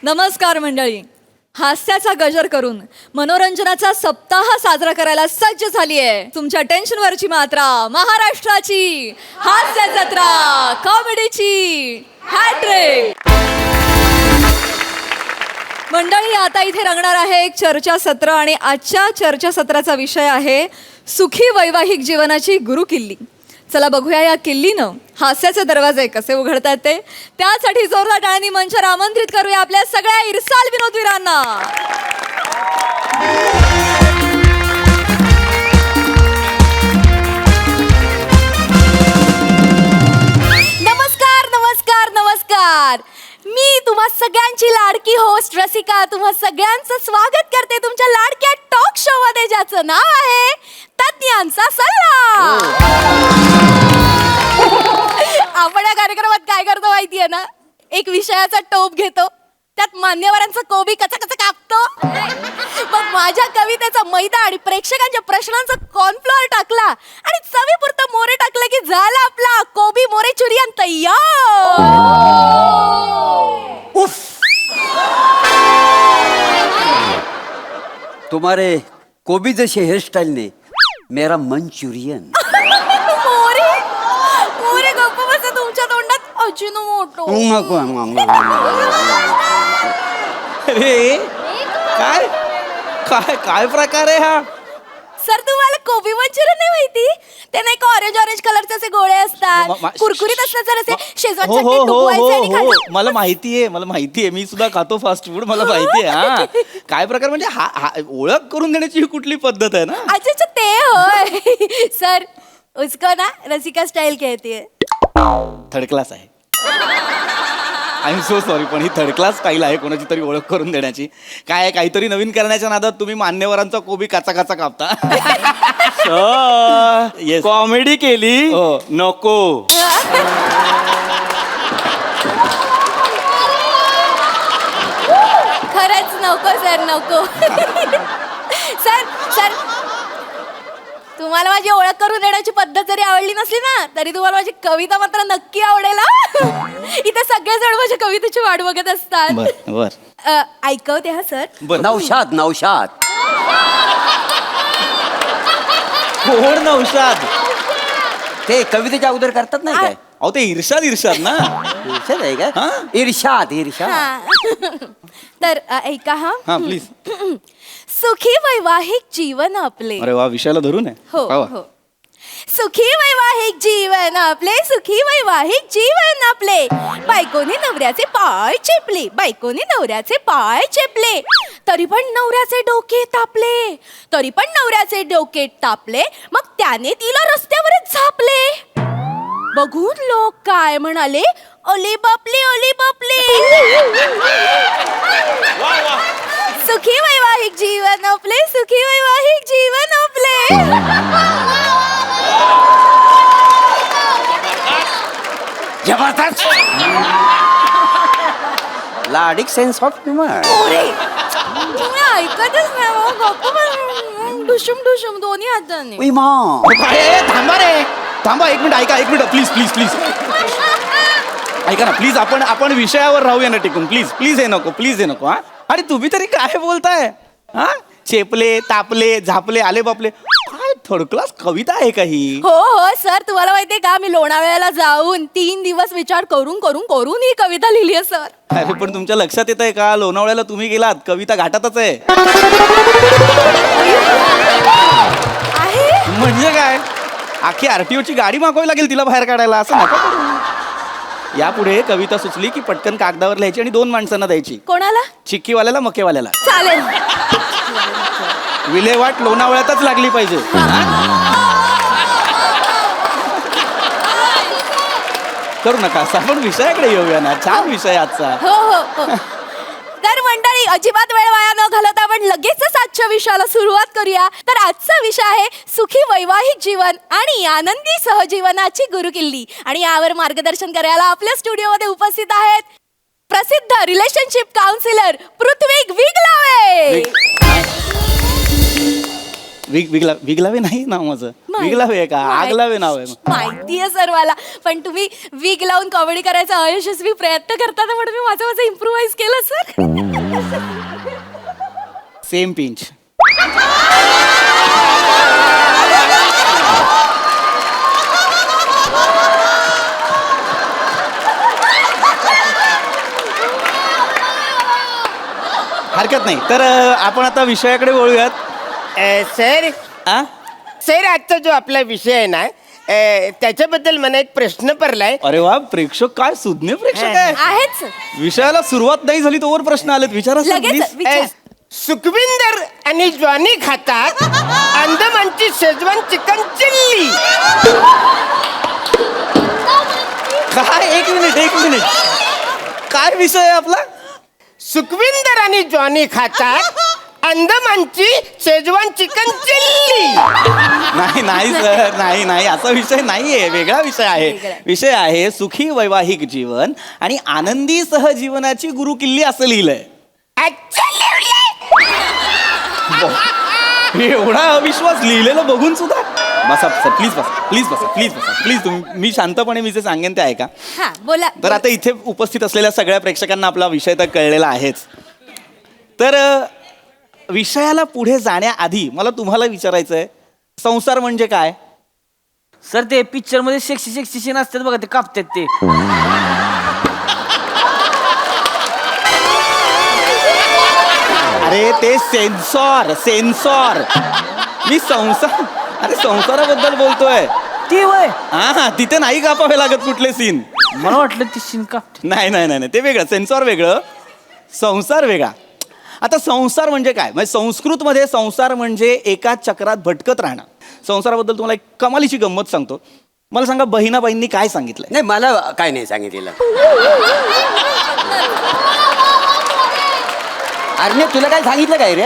नमस्कार मंडळी. हास्याचा गजर करून मनोरंजनाचा सप्ताह साजरा करायला सज्ज झाली आहे तुमच्या टेन्शनवरची मात्रा महाराष्ट्राची हास्य जत्रा, कॉमेडीची हॅट्रिक. मंडळी, आता इथे रंगणार आहे एक चर्चासत्र आणि आजच्या चर्चासत्राचा विषय आहे सुखी वैवाहिक जीवनाची गुरुकिल्ली. चला बघूया या किल्लीनं हास्याचे दरवाजे कसे उघडतात ते. त्यासाठी जोरदार टाळ्यांनी मंचावर आमंत्रित करूया आपल्या सगळ्या इरसाल विनोदवीरांना. नमस्कार नमस्कार नमस्कार. मी तुम्हा सगळ्यांची लाडकी होस्ट रसिका तुम्हा सगळ्यांचं स्वागत करते तुमच्या लाडक्या टॉक शो मध्ये, ज्याचं नाव आहे तज्ञांचा सल्ला. आपण या कार्यक्रमात काय करतो माहितीये ना, एक विषयाचा टोप घेतो, त्यात मान्यवरांचा कोबी कचा कचा कापतो, मग माझ्या कवितेचा मैदा आणि प्रेक्षकांच्या प्रश्नांचा कॉर्नफ्लोअर टाकला आणि चवीपुरतं मोरे टाकलं की झाला आपला कोबी मोरे चुरियन तयार. तुम्हारे कोबी जैसे हेयर स्टाइल ने मेरा मंचुरियन. मोरे मोरे गप्प बसा, तुमच्या तोंडात अजिनोमोटो. अरे काय काय काय प्रकार आहे हा? सर, तुम्हाला कोबी मंचुरियन नाही माहिती? ते नाही का ऑरेंज ऑरेंज कलरचे असे गोळे असतात, कुरकुरीत असतात, जर असे शेजवान हो चटणी हो हो डुबवायचे आणि हो हो खायचे. मला माहितीये मी सुद्धा खातो फास्ट फूड, मला माहितीये. हा काय प्रकार म्हणजे हा ओळख करून देण्याची ही कुठली पद्धत आहे ना? अच्छा अच्छा, ते होय. सर, उसको ना रसिका स्टाइल कहती है. थर्ड क्लास आहे. आय एम सो सॉरी, पण ही थर्ड क्लास स्टाईल आहे कोणाची तरी ओळख करून देण्याची. काय आहे, काहीतरी नवीन करण्याच्या नादात तुम्ही मान्यवरांचा कोबी काचा काचा कापता. Yes. कॉमेडी केली हो. नको. खरंच नको सर, नको. सर सर, तुम्हाला माझी ओळख करून देण्याची पद्धत जरी आवडली नसली ना, तरी तुम्हाला माझी कविता मात्र नक्की आवडेल हा. इथे सगळेजण माझ्या कवितेची वाट बघत असतात. बर बर ऐकवते हा सर. बर. नौशाद नौशाद. कोण नौशाद? ते कवितेच्या अगोदर करतात नाही काय? अहो ते इर्षाद ना. इर्षाद आहे का? हा? इर्षाद इर्षाद. हा. तर ऐका हा. हा प्लीज. सुखी वैवाहिक जीवन आपले. अरे वा, विषयाला धरून आहे. हो वा वा. हो. सुखी वैवाहिक जीवन आपले, सुखी वैवाहिक जीवन आपले. बायकोने नवऱ्याचे पाय चेपले, बायकोने नवऱ्याचे पाय चेपले, तरी पण नवऱ्याचे डोके तापले, तरी पण नवऱ्याचे डोके तापले. मग त्याने तिला रस्त्यावरच झापले. बघून लोक काय म्हणाले, ओली बापले ओली बापले. सुखी वैवाहिक जीवन आपले, सुखी वैवाहिक जीवन आपले. जबरदस्त. लाडिक सेन्स ऑफ ह्युमर. मोरे, तुम्ही ऐकतच नाही मग, गप्प बस. डुशुम डुशुम दोन्ही हाताने. थांबा रे, थांबा एक मिनिट, ऐका एक मिनिट, प्लीज प्लीज प्लीज ऐका ना प्लीज. आपण विषयावर राहूया ना टिकून. प्लीज हे नको, प्लीज हे नको. हा अरे तुम्ही तरी काय बोलताय? हा चेपले तापले झापले आले बापले, काय थर्ड क्लास कविता आहे का ही? हो हो सर, तुम्हाला माहितीये का, मी लोणावळ्याला जाऊन 3 दिवस विचार करून करून करून ही कविता लिहिली आहे सर. अरे पण तुमच्या लक्षात येत आहे का, लोणावळ्याला तुम्ही गेलात, कविता घाटातच आहे. आहे म्हणजे काय, आखी आरटीओची गाडी मागवावी लागेल तिला बाहेर काढायला, असं नका करू. यापुढे कविता सुचली की पटकन कागदावर लिहायची आणि 2 माणसांना द्यायची. कोणाला? चिक्कीवाल्याला मकेवाल्याला. चालेल. विल्हेवाट लोणावळ्यातच लागली पाहिजे. करू नका असं, आपण विषयाकडे येऊया ना. छान विषय आजचा. हो हो हो. तर मंडळी, अजिबात वेळ वाया न घालवता आपण लगेचच आजच्या विषयाला सुरुवात करूया. तर आजचा विषय आहे सुखी वैवाहिक जीवन आणि आनंदी सहजीवनाची गुरुकिल्ली. आणि यावर मार्गदर्शन करायला आपल्या स्टुडिओमध्ये उपस्थित आहेत प्रसिद्ध रिलेशनशिप काउन्सिलर पृथ्वी विगलावे. विगलावे नाही नाव माझं. विग लावे का आग लावे नाव आहे माहितीये सर मला, पण तुम्ही वीग लावून कॉमेडी करायचा अयशस्वी प्रयत्न करता म्हणून मी माझं इम्प्रुव्हाइज केलं सर. Same pinch. हरकत नाही. तर आपण आता विषयाकडे वळूयात. सर आ? सर आजचा जो आपला विषय आहे ना त्याच्याबद्दल मला एक प्रश्न पडलाय. अरे वा, प्रेक्षक काय सुज्ञ प्रेक्षक आहे. आहेत सर. विषयाला सुरुवात नाही झाली तोवर प्रश्न आलेत. विचारा सर, लगेच please. विचार. सुखविंदर आणि ज्वानी खातात अंदमानची शेजवान चिकन चिल्ली. काय, एक मिनिट काय विषय आहे आपला? सुखविंदर आणि ज्वानी खातात अंदमानची शेजवान चिकन चिल्ली. नाही सर, नाही असा विषय नाहीये. वेगळा विषय आहे. वेगळा. विषय आहे सुखी वैवाहिक जीवन आणि आनंदी सहजीवनाची गुरुकिल्ली असं लिहिलंय. अच्छा लिहिलंय. एवढा अविश्वास लिहिलेलं बघून सुद्धा. बसा सर, प्लीज तुम्ही, मी शांतपणे मी जे सांगेन ते ऐका. हा बोला. तर आता इथे उपस्थित असलेल्या सगळ्या प्रेक्षकांना आपला विषय तर कळलेला आहेच. तर विषयाला पुढे जाण्याआधी मला तुम्हाला विचारायचं आहे, संसार म्हणजे काय? सर ते पिक्चर मध्ये सेक्सी सीन असतात बघा, ते कापतात ते. अरे ते सेन्सॉर. मी संसाराबद्दल बोलतोय. ती वय हा, तिथे नाही कापावे लागत कुठले सीन. मला वाटलं ती सीन कापते. नाही, ते वेगळं. सेन्सॉर वेगळं, संसार वेगळा. आता संसार म्हणजे काय? म्हणजे संस्कृतमध्ये संसार म्हणजे एका चक्रात भटकत राहणं. संसाराबद्दल तुम्हाला एक कमालीची गंमत सांगतो. मला सांगा, बहिणाबाईंनी काय सांगितलंय? नाही, मला काय नाही सांगितलेलं. अरे नाही, तुला काय सांगितलं काय रे?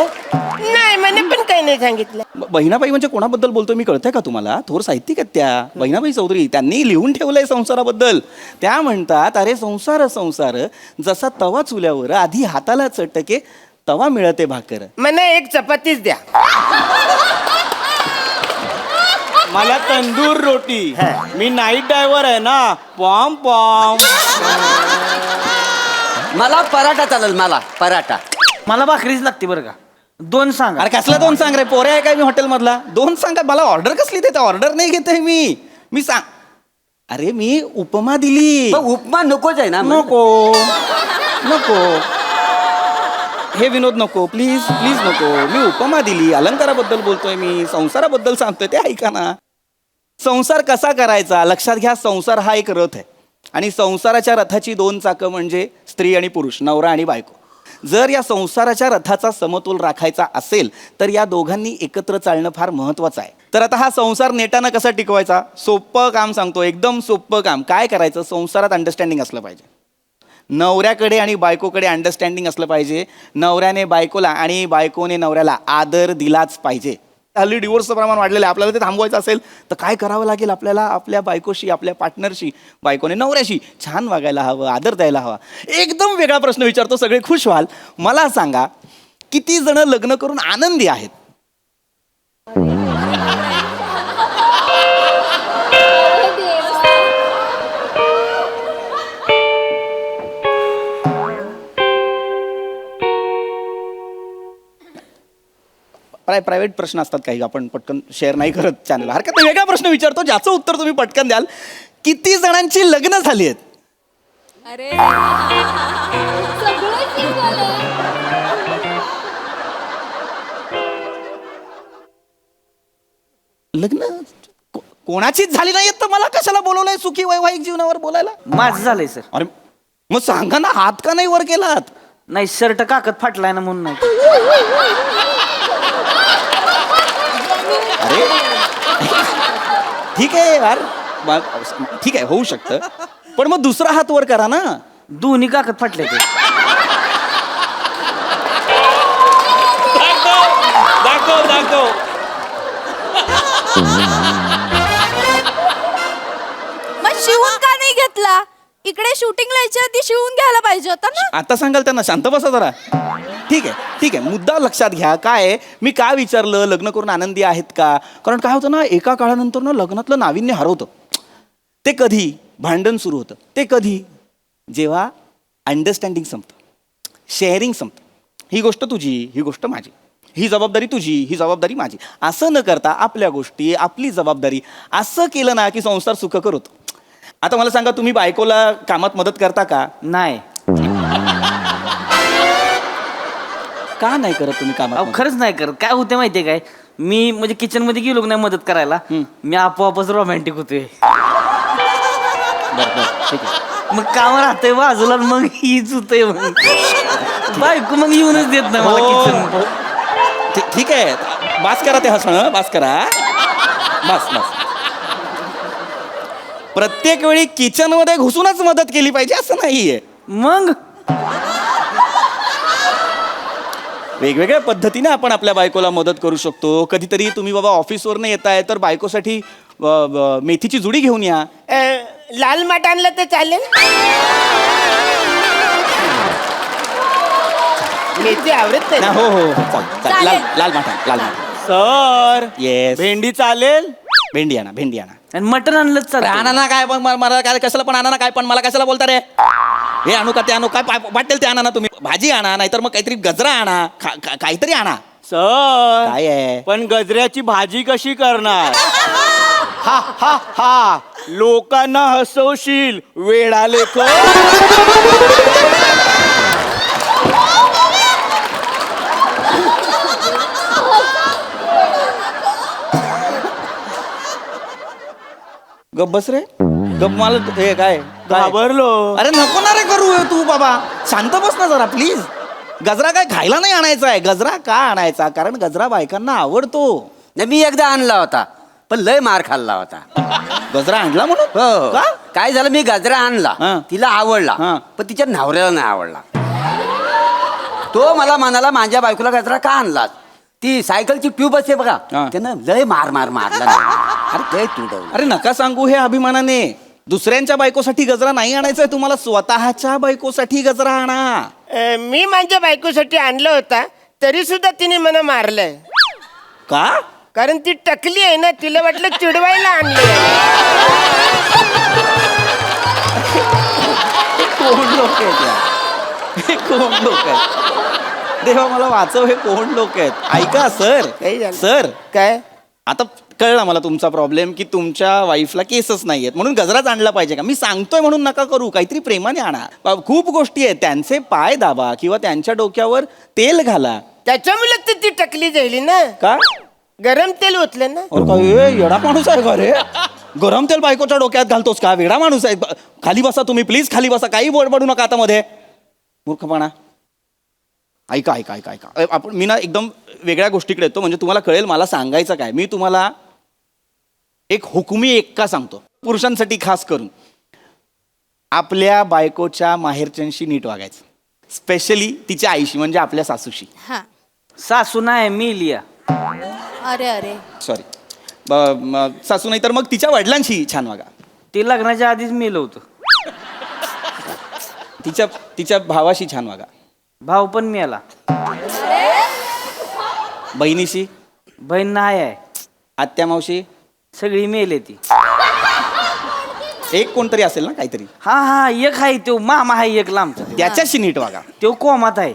नाही मला पण काही नाही सांगितलं. बहिणाबाई म्हणजे कोणाबद्दल बोलतोय मी कळतंय का तुम्हाला? थोर साहित्यिक आहेत त्या बहिणाबाई चौधरी. त्यांनी लिहून ठेवलंय संसाराबद्दल. त्या म्हणतात, अरे संसार जसा तवा चुल्यावर आधी हाताला चटके तवा मिळते भाकर. मला एक चपातीच द्या. मला तंदूर रोटी. मी नाईट ड्रायव्हर आहे ना. पॉम पॉम. मला पराठा चालेल, मला पराठा. मला भाकरीच लागते बरं का. 2 सांगा. अरे कसला 2 सांग रे? पोरे आहे काय मी हॉटेल मधला? 2 सांगा. मला ऑर्डर कसली देते? ऑर्डर नाही घेते मी सांग. अरे मी उपमा दिली. पण उपमा नकोच आहे ना. नको हे विनोद नको, प्लीज नको. मी उपमा दिली. अलंकाराबद्दल बोलतोय मी, संसाराबद्दल सांगतोय, ते ऐका ना. संसार कसा करायचा लक्षात घ्या. संसार हा एक रथ आहे आणि संसाराच्या रथाची 2 चाकं म्हणजे स्त्री आणि पुरुष, नवरा आणि बायको. जर या संसाराच्या रथाचा समतोल राखायचा असेल तर या दोघांनी एकत्र चालणं फार महत्वाचं आहे. तर आता हा संसार नेटानं कसा टिकवायचा? सोपं काम सांगतो, एकदम सोपं काम. काय करायचं? संसारात अंडरस्टँडिंग असलं पाहिजे. नवऱ्याकडे आणि बायकोकडे अंडरस्टँडिंग असलं पाहिजे. नवऱ्याने बायकोला आणि बायकोने नवऱ्याला आदर दिलाच पाहिजे. हल्ली डिवोर्सचं प्रमाण वाढलेलं आहे. आपल्याला ते थांबवायचं असेल तर काय करावं लागेल? आपल्याला आपल्या बायकोशी, आपल्या पार्टनरशी, बायकोने नवऱ्याशी छान वागायला हवं, आदर द्यायला हवा. एकदम वेगळा प्रश्न विचारतो, सगळे खुश व्हाल. मला सांगा, किती जण लग्न करून आनंदी आहेत? प्रायव्हेट प्रश्न असतात काही, आपण पटकन शेअर नाही करत चॅनल. हरकत नाही, वेगळा प्रश्न विचारतो ज्याचं उत्तर तुम्ही पटकन द्याल. किती जणांची लग्न झाली आहेत? अरे लग्न कोणाचीच झाली नाही तर मला कशाला बोलवलंय सुखी वैवाहिक जीवनावर बोलायला? माझं झालंय सर. अरे मग सांगा ना, हात का नाही वर केलात? नाही, शर्ट काकत फाटलाय ना म्हणून नाही. अरे ठीक आहे यार, ठीक आहे, होऊ शकतं. पण मग दुसरा हात वर करा ना. दोन्ही काकत फाटले ते. दाखव. मग शिवून का नाही घेतला? इकडे शूटिंगला यायच्या आधी शिवून घ्यायला पाहिजे होता ना. आता सांगाल त्यांना शांत बसा जरा. ठीक आहे मुद्दा लक्षात घ्या. काय आहे, मी का विचारलं लग्न करून आनंदी आहेत का, कारण काय होतं ना, एका काळानंतर ना लग्नातलं नाविन्य हरवतं. ते कधी भांडण सुरू होतं, ते कधी जेव्हा अंडरस्टँडिंग संपतं, शेअरिंग संपतं. ही गोष्ट तुझी, ही गोष्ट माझी, ही जबाबदारी तुझी, ही जबाबदारी माझी, असं न करता आपल्या गोष्टी, आपली जबाबदारी असं केलं ना की संसार सुखकर होतो. आता मला सांगा, तुम्ही बायकोला कामात मदत करता का? नाही. का नाही करत तुम्ही कामात अहो मदत? खरंच नाही करत. काय होते माहितीये काय, मी म्हणजे किचन मध्ये गेलो की नाही मदत करायला, मी आपोआपच रोमॅन्टिक होतोय. बरं, ठीक आहे. मग काम राहतंय बाजूला, मग हीच होतंय. मग बायको मग येऊनच देत नाही मला हो, किचन. हो. ठीक आहे, बास करा ते हसणं, बास करा, बस. प्रत्येक वेळी किचन मध्ये घुसूनच मदत केली पाहिजे असं नाहीये. मग वेगवेगळ्या पद्धतीने आपण आपल्या बायकोला मदत करू शकतो. कधीतरी तुम्ही बाबा ऑफिसवरनं येताय तर बायकोसाठी मेथीची जुडी घेऊन या. लाल माठ आणलं तर चालेल? मेथी आवडत ना, नाही. हो चालेल. लाल माठा. सर येस, भेंडी चालेल. भेंडी आणा. आणि मटण आणलंच अरे चालतं. आणा ना, काय पण मला काय कशाला पण आणा ना, काय पण मला कशाला बोलता रे. हे आणू का ते आणू, काय वाटेल ते आणा ना तुम्ही. भाजी आणा, नाहीतर मग काहीतरी गजरा आणा, काहीतरी आणा. सर काय आहे? पण गजऱ्याची भाजी कशी करणार? हा हा हा, लोकांना हसवशील वेडा लेख. गप बस रे, गप. मला हे काय घाबरलो. अरे नको ना रे करू तू बाबा, शांत बस ना जरा प्लीज. गजरा काय खायला नाही आणायचा आहे. गजरा का आणायचा, कारण गजरा बायकांना आवडतो. नाही, मी एकदा आणला होता पण लय मार खाल्ला होता. गजरा आणला म्हणून हो, का? काय झालं, मी गजरा आणला, हा. तिला आवडला, हा. पण तिच्या नवऱ्याला नाही आवडला. तो मला म्हणाला, माझ्या बायकोला गजरा का आणलास? ती सायकलची ट्यूब असते बघा, हा. त्यानं लय मारला नाही. अरे ते तुडवलं. अरे नका सांगू हे अभिमानाने. दुसऱ्यांच्या बायकोसाठी गजरा नाही आणायचा, तुम्हाला स्वतःच्या बायकोसाठी गजरा आणा. मी माझ्या बायकोसाठी आणलं होता तरी सुद्धा तिने मला मारलंय. का? कारण ती टकली आहे ना, तिला वाटलं चिडवायला आणलं. कोण लोक आहेत या? हे कोण लोक आहेत? देवा मला वाचव, हे कोण लोक आहेत? ऐका काही झालं? सर, काय? आता कळला मला तुमचा प्रॉब्लेम, की तुमच्या वाईफला केसच नाहीयेत म्हणून गजराच आणला पाहिजे का. मी सांगतोय म्हणून नका करू, काहीतरी प्रेमाने आणा. खूप गोष्टी आहेत, त्यांचे पाय दाबा किंवा त्यांच्या डोक्यावर तेल घाला. त्याच्यामुळे तर ती टकली झाली ना. का? गरम तेल ओतलं ना. अरे काय येडा माणूस आहे का रे? गरम तेल बायकोच्या डोक्यात घालतोस का? वेडा माणूस आहे. खाली बसा तुम्ही प्लीज, खाली बसा. काही बडबडू नका आता मध्ये. मूर्खपणा. ऐका. आपण मी ना एकदम वेगळ्या गोष्टीकडे येतो, म्हणजे तुम्हाला कळेल मला सांगायचं काय. मी तुम्हाला एक हुकुमी एक्का सांगतो, पुरुषांसाठी खास करून. आपल्या बायकोच्या माहेरच्यांशी नीट वागायचं, स्पेशली तिच्या आईशी, म्हणजे आपल्या सासूशी. हा. सासू नाही, मी लिया. अरे सॉरी, सासू नाही तर मग तिच्या वडिलांशी छान वागा. ते लग्नाच्या आधीच मेलं होतं. तिच्या भावाशी छान वागा. भाऊ पण मेला. बहिणीशी, बहीण नाही आहे, आत्या मावशी, सगळी मेले ती. एक कोणतरी असेल ना काहीतरी, हा एक आहे तो मामा आहे एक लांबचा, त्याच्याशी नीट वागा. तो कोमात आहे.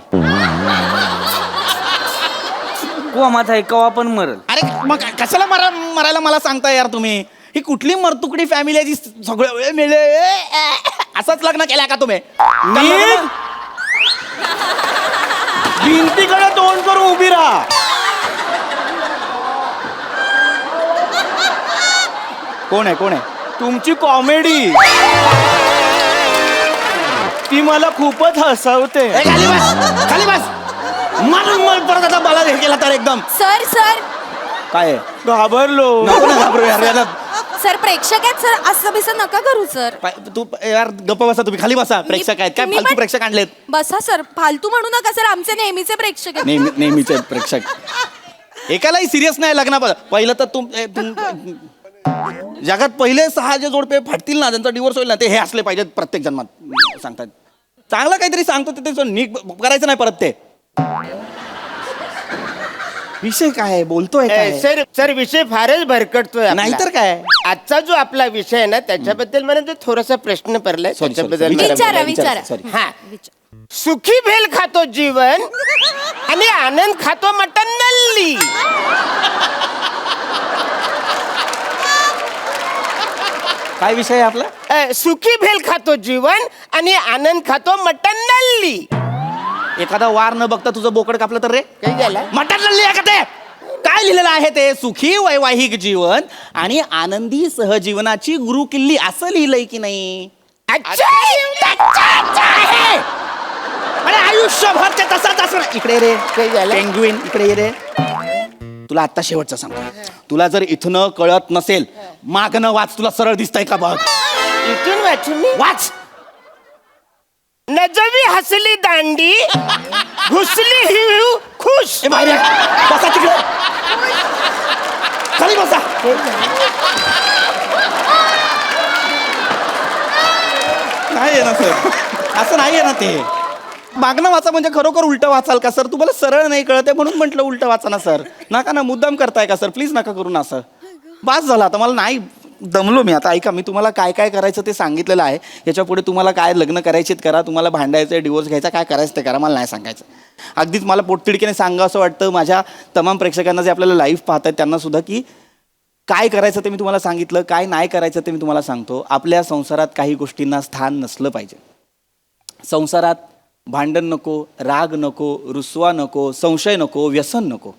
कोमात आहे, कवा पण मरल. अरे मग कशाला मरायला मला सांगता यार तुम्ही. ही कुठली मरतुकडी फॅमिली आहे जी सगळं वेळ मिळे असंच लग्न केलं का तुम्ही? भिंतीकडे तोंड करून उभी राहा. कोण आहे तुमची कॉमेडी ती मला खूपच हसवते. ए, खाली बस मारून मग परत आता मला हे केला तर एकदम सर काय आहे? घाबरलो. नको ना घाबरू यार. याला सर प्रेक्षक आहेत सर, असं बिसं नका करू सर. तू यार गप्प बसा तुम्ही, खाली बसा. प्रेक्षक आहेत काय, तुम्ही फालतू पण- प्रेक्षक आणलेत. बसा सर, फालतू म्हणू नका सर, आमचे नेहमीचे प्रेक्षक आहेत. नेहमीचे प्रेक्षक. एकालाही सिरियस नाही लग्ना. पहिलं तर जगात पहिले 6 जे जोडपे फाटतील ना, त्यांचा डिवोर्स होईल ना, ते हे असले पाहिजेत प्रत्येक जन्मात सांगतात. चांगलं काहीतरी सांगतो ते नीट करायचं नाही परत ते. विषय काय आहे? बोलतोय काय? सर सर विषय फारच भरकटतोय आपला. नाहीतर काय? आजचा जो आपला विषय आहे ना त्याच्याबद्दल मला जो थोडासा प्रश्न पडलाय Sorry, त्याच्याबद्दल sorry. विचारा, मला- विचारा. Sorry. हा सुखी भेल खातो जीवन आणि आनंद खातो मटन नल्ली. काय विषय आहे आपला? सुखी भेल खातो जीवन आणि आनंद खातो मटन नल्ली. एखादा वार न बघता तुझं बोकड कापलं तर रे काही झालं? मटण लढली आहे का ते? काय लिहिलेलं आहे ते? सुखी वैवाहिक जीवन आणि आनंदी सहजीवनाची गुरुकिल्ली असं लिहिलंय की नाही? अच्छा, अच्छा आहे. अरे आयुष्यभर ते तसंच असणार. इकडे रे काही झालं? पेंग्विन, इकडे ये रे. तुला आता शेवटचं सांगतो, तुला जर इथनं कळत नसेल मागणं वाच, तुला सरळ दिसतंय का बघ. इथून वाचून मी वाच. नजवी हसली दांडी घुसली हिळू खुश. ए बाहेर या. बसा तिकडे, खाली बसा. नाही आहे ना सर, असं नाही आहे ना ते. मागणं वाचा म्हणजे खरोखर उलटं वाचाल का सर? तुम्हाला सरळ नाही कळत आहे म्हणून म्हटलं उलटं वाचा ना सर. नका ना, मुद्दाम करताय का सर? प्लीज नका करू ना असं. बास झालं आता, मला नाही दमलो मी आता. ऐका, मी तुम्हाला काय काय करायचं ते सांगितलेलं आहे. याच्या पुढे तुम्हाला काय लग्न करायचेत करा, तुम्हाला भांडायचं, डिवोर्स घ्यायचा, काय करायचं ते करा, मला नाही सांगायचं. अगदीच मला पोटतिडकीने सांगा असं वाटतं माझ्या तमाम प्रेक्षकांना जे आपल्याला लाईव्ह पाहतात त्यांना सुद्धा, की काय करायचं ते मी तुम्हाला सांगितलं, काय नाही करायचं ते मी तुम्हाला सांगतो. आपल्या संसारात काही गोष्टींना स्थान नसलं पाहिजे. संसारात भांडण नको, राग नको, रुसवा नको, संशय नको, व्यसन नको.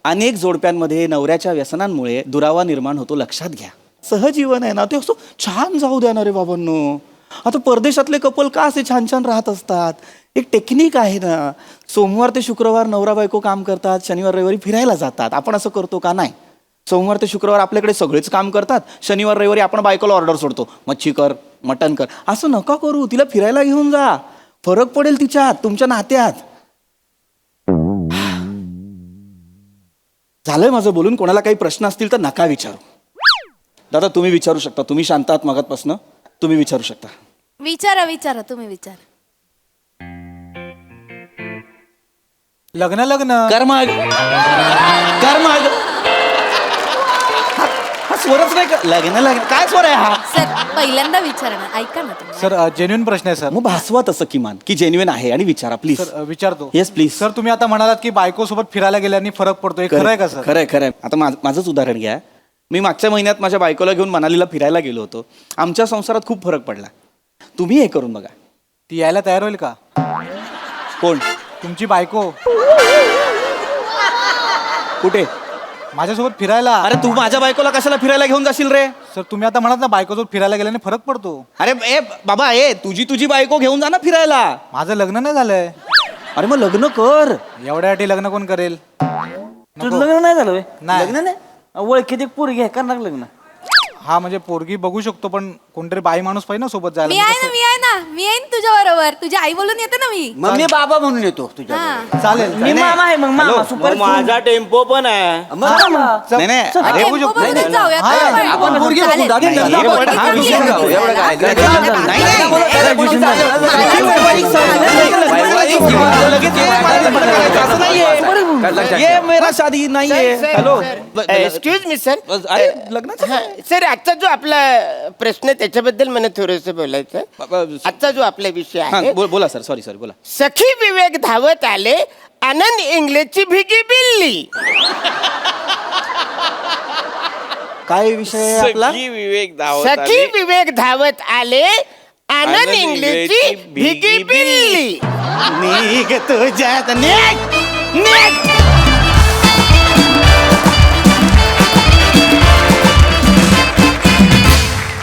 अनेक जोडप्यांमध्ये नवऱ्याच्या व्यसनांमुळे दुरावा निर्माण होतो, लक्षात घ्या. सहजीवन आहे ना ते असं छान जाऊ द्या ना रे बाबांनो. आता परदेशातले कपल का असे छान छान राहत असतात? एक टेक्निक आहे ना. सोमवार ते शुक्रवार नवरा बायको काम करतात, शनिवार रविवारी फिरायला जातात. आपण असं करतो का? नाही. सोमवार ते शुक्रवार आपल्याकडे सगळेच काम करतात, शनिवार रविवारी आपण बायकोला ऑर्डर सोडतो, मच्छी कर, मटण कर. असं नका करू. तिला फिरायला घेऊन जा, फरक पडेल तिच्यात, तुमच्या नात्यात. झालंय माझं बोलून. कोणाला काही प्रश्न असतील तर नका विचारू. दादा तुम्ही विचारू शकता, तुम्ही शांत आहात मगातपासनं, तुम्ही विचारू शकता. विचारा, विचारा, तुम्ही विचारा. लग्न कर्माग कर्माग हा स्वरच नाही का? लग्न काय स्वर आहे हा? सर पहिल्यांदा विचारा ना, ऐका ना तुम्ही. सर जेन्युइन प्रश्न आहे सर. मग भासवा तसं किमान की जेन्युइन आहे आणि विचारा प्लीज. सर विचारतो. Yes please. सर तुम्ही आता म्हणालात की बायको सोबत फिरायला गेल्याने फरक पडतो, हे खरं आहे का सर? खरंय खरंय. आता माझंच उदाहरण घ्या. मी मागच्या महिन्यात माझ्या बायकोला घेऊन मनालीला फिरायला गेलो होतो. आमच्या संसारात खूप फरक पडला. तुम्ही हे करून बघा. ती यायला तयार होईल का? कोण? तुमची बायको कुठे? माझ्यासोबत फिरायला. अरे तू माझ्या बायकोला कशाला फिरायला घेऊन जाशील रे? सर तुम्ही आता म्हणात ना बायकोसोबत फिरायला गेल्याने फरक पडतो. अरे ए बाबा, तुझी बायको घेऊन जा ना फिरायला. माझं लग्न नाही झालंय. अरे मग लग्न कर. एवढ्यासाठी लग्न कोण करेल? तुझं लग्न नाही झालं? नाही. लग्न नाही? ओळखीत एक पोरगी आहे, करणार लग्न. हा म्हणजे पोरगी बघू शकतो, पण कोणतरी बाई माणूस पाहिजे ना सोबत मी जायला. आहे ना, मी आहे ना, मी येईन तुझ्या बरोबर. तुझी आई बोलून येते ना मी. मग मी बाबा म्हणून येतो तुझ्या हा. चालेल. मी मामा आहे, मग मामा सुपर. माझा टेम्पो पण आहे. नाही नाही अरे बघू शकतो. टेम्पोमधूनच जाऊयात हा, ना आपण. आपण पोरगी चालेल. बघू, दादी, चालेल. लग्न पण हा विषय चालेल. नको. एवढं काय? असं नाहीये. ये मेरा शादी नाहीये. Hello excuse me sir. अरे लग्नाचं सर आजचा जो आपला प्रश्न आहे, त्याच्याबद्दल मला थोडस बोलायचं. आजचा जो आपला विषय हा आहे, बोला सर. सॉरी बोला. सखी विवेक धावत आले, आनंद इंग्लिशची भिगी बिल्ली. काय विषय आहे आपला? सखी विवेक धावत सखी आले. विवेक धावत आले, आनंद इंग्लिशची भिगी बिल्ली. निघ तुझ्यात निघ निघ.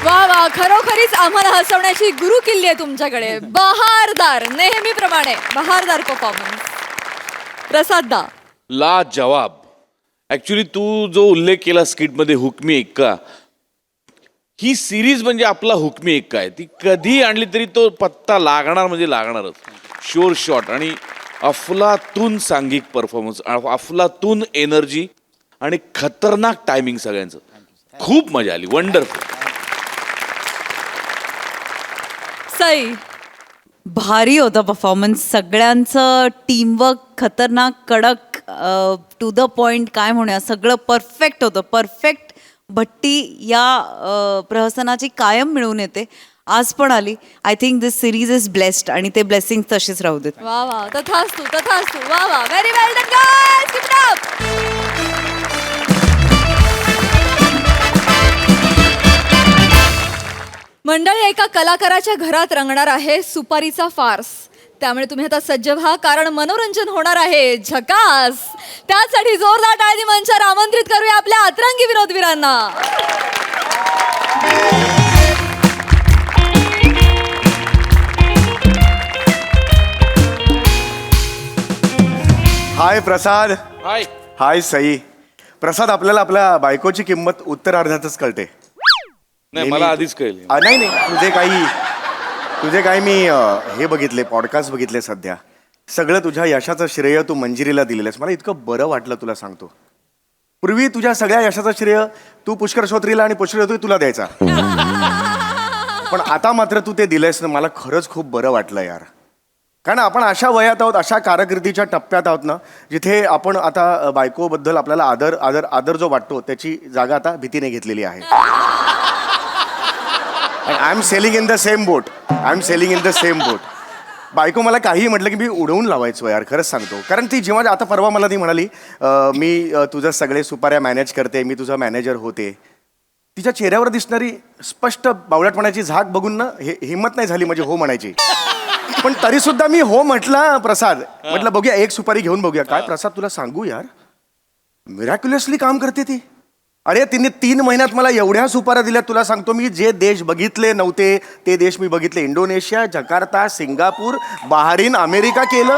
वा वा, खरोखरीच आम्हाला हसवण्याची गुरु किल्ली आहे तुमच्याकडे. बहारदार, नेहमीप्रमाणे बहारदार परफॉर्मन्स. प्रसाद दा. ला जवाब. ऍक्च्युली तू जो उल्लेख केला स्किटमध्ये हुकमी एक्का, ही सिरीज म्हणजे आपला हुकमी एक्का आहे. ती कधी आणली तरी तो पत्ता लागणार म्हणजे लागणारच. Sure shot. आणि अफलातून सांघिक परफॉर्मन्स, अफलातून एनर्जी आणि खतरनाक टायमिंग सगळ्यांचं. खूप मजा आली. वंडरफुल. सई. भारी होतं परफॉर्मन्स. सगळ्यांचं टीमवर्क खतरनाक, कडक, टू द पॉइंट, काय म्हणूया, सगळं परफेक्ट होतं. परफेक्ट भट्टी या प्रहसनाची कायम मिळून येते. आज पण आली. I think this series is blessed आणि ते ब्लेसिंग तशीच राहू देत. वा वा, तथास्तु तथास्तु. वा वा, very well done guys. Keep it up. मंडळी, एका कलाकाराच्या घरात रंगणार आहे सुपारीचा फार्स. त्यामुळे तुम्ही आता सज्ज व्हा, कारण मनोरंजन होणार आहे झकास. त्यासाठी जोरदार टाळी मंचावर आमंत्रित करूया आपल्या अतरंगी विनोदवीरांना. हाय प्रसाद. हाय. हाय सई. प्रसाद, आपल्याला आपल्या बायकोची किंमत उत्तरार्धातच कळते. नाही, मला आधीच कळली. नाही नाही, तुझे काही मी हे बघितले, पॉडकास्ट बघितले सध्या. सगळं तुझ्या यशाचं श्रेय तू मंजिरीला दिलेलं आहेस. मला इतकं बरं वाटलं तुला सांगतो. पूर्वी तुझ्या सगळ्या यशाचं श्रेय तू पुष्कर श्रोत्रीला आणि पुष्कर श्रोत्री तुला द्यायचा. पण आता मात्र तू ते दिलंयस ना, मला खरंच खूप बरं वाटलं यार. कारण आपण अशा वयात आहोत, अशा कारकिर्दीच्या टप्प्यात आहोत ना, जिथे आपण आता बायकोबद्दल आपल्याला आदर आदर आदर जो वाटतो त्याची जागा आता भीतीने घेतलेली आहे. I am sailing in the same boat. बायको मला काहीही म्हटलं की मी उडवून लावायचो यार, खरंच सांगतो. कारण ती जेव्हा आता परवा मला ती म्हणाली मी तुझं सगळे सुपाऱ्या मॅनेज करते, मी तुझा मॅनेजर होते. तिच्या चेहऱ्यावर दिसणारी स्पष्ट बावळटपणाची झाक बघून ना हिंमत नाही झाली म्हणजे हो म्हणायची. पण तरी सुद्धा मी हो म्हटला. प्रसाद म्हटलं बघूया, एक सुपारी घेऊन बघूया. काय प्रसाद, तुला सांगू यार, मिरॅक्युलसली काम करते ती. अरे तिने 3 महिन्यात मला एवढ्या सुपाऱ्या दिल्या. तुला सांगतो, मी जे देश बघितले नव्हते ते देश मी बघितले. Indonesia, Jakarta, Singapore, Bahrain, America केलं.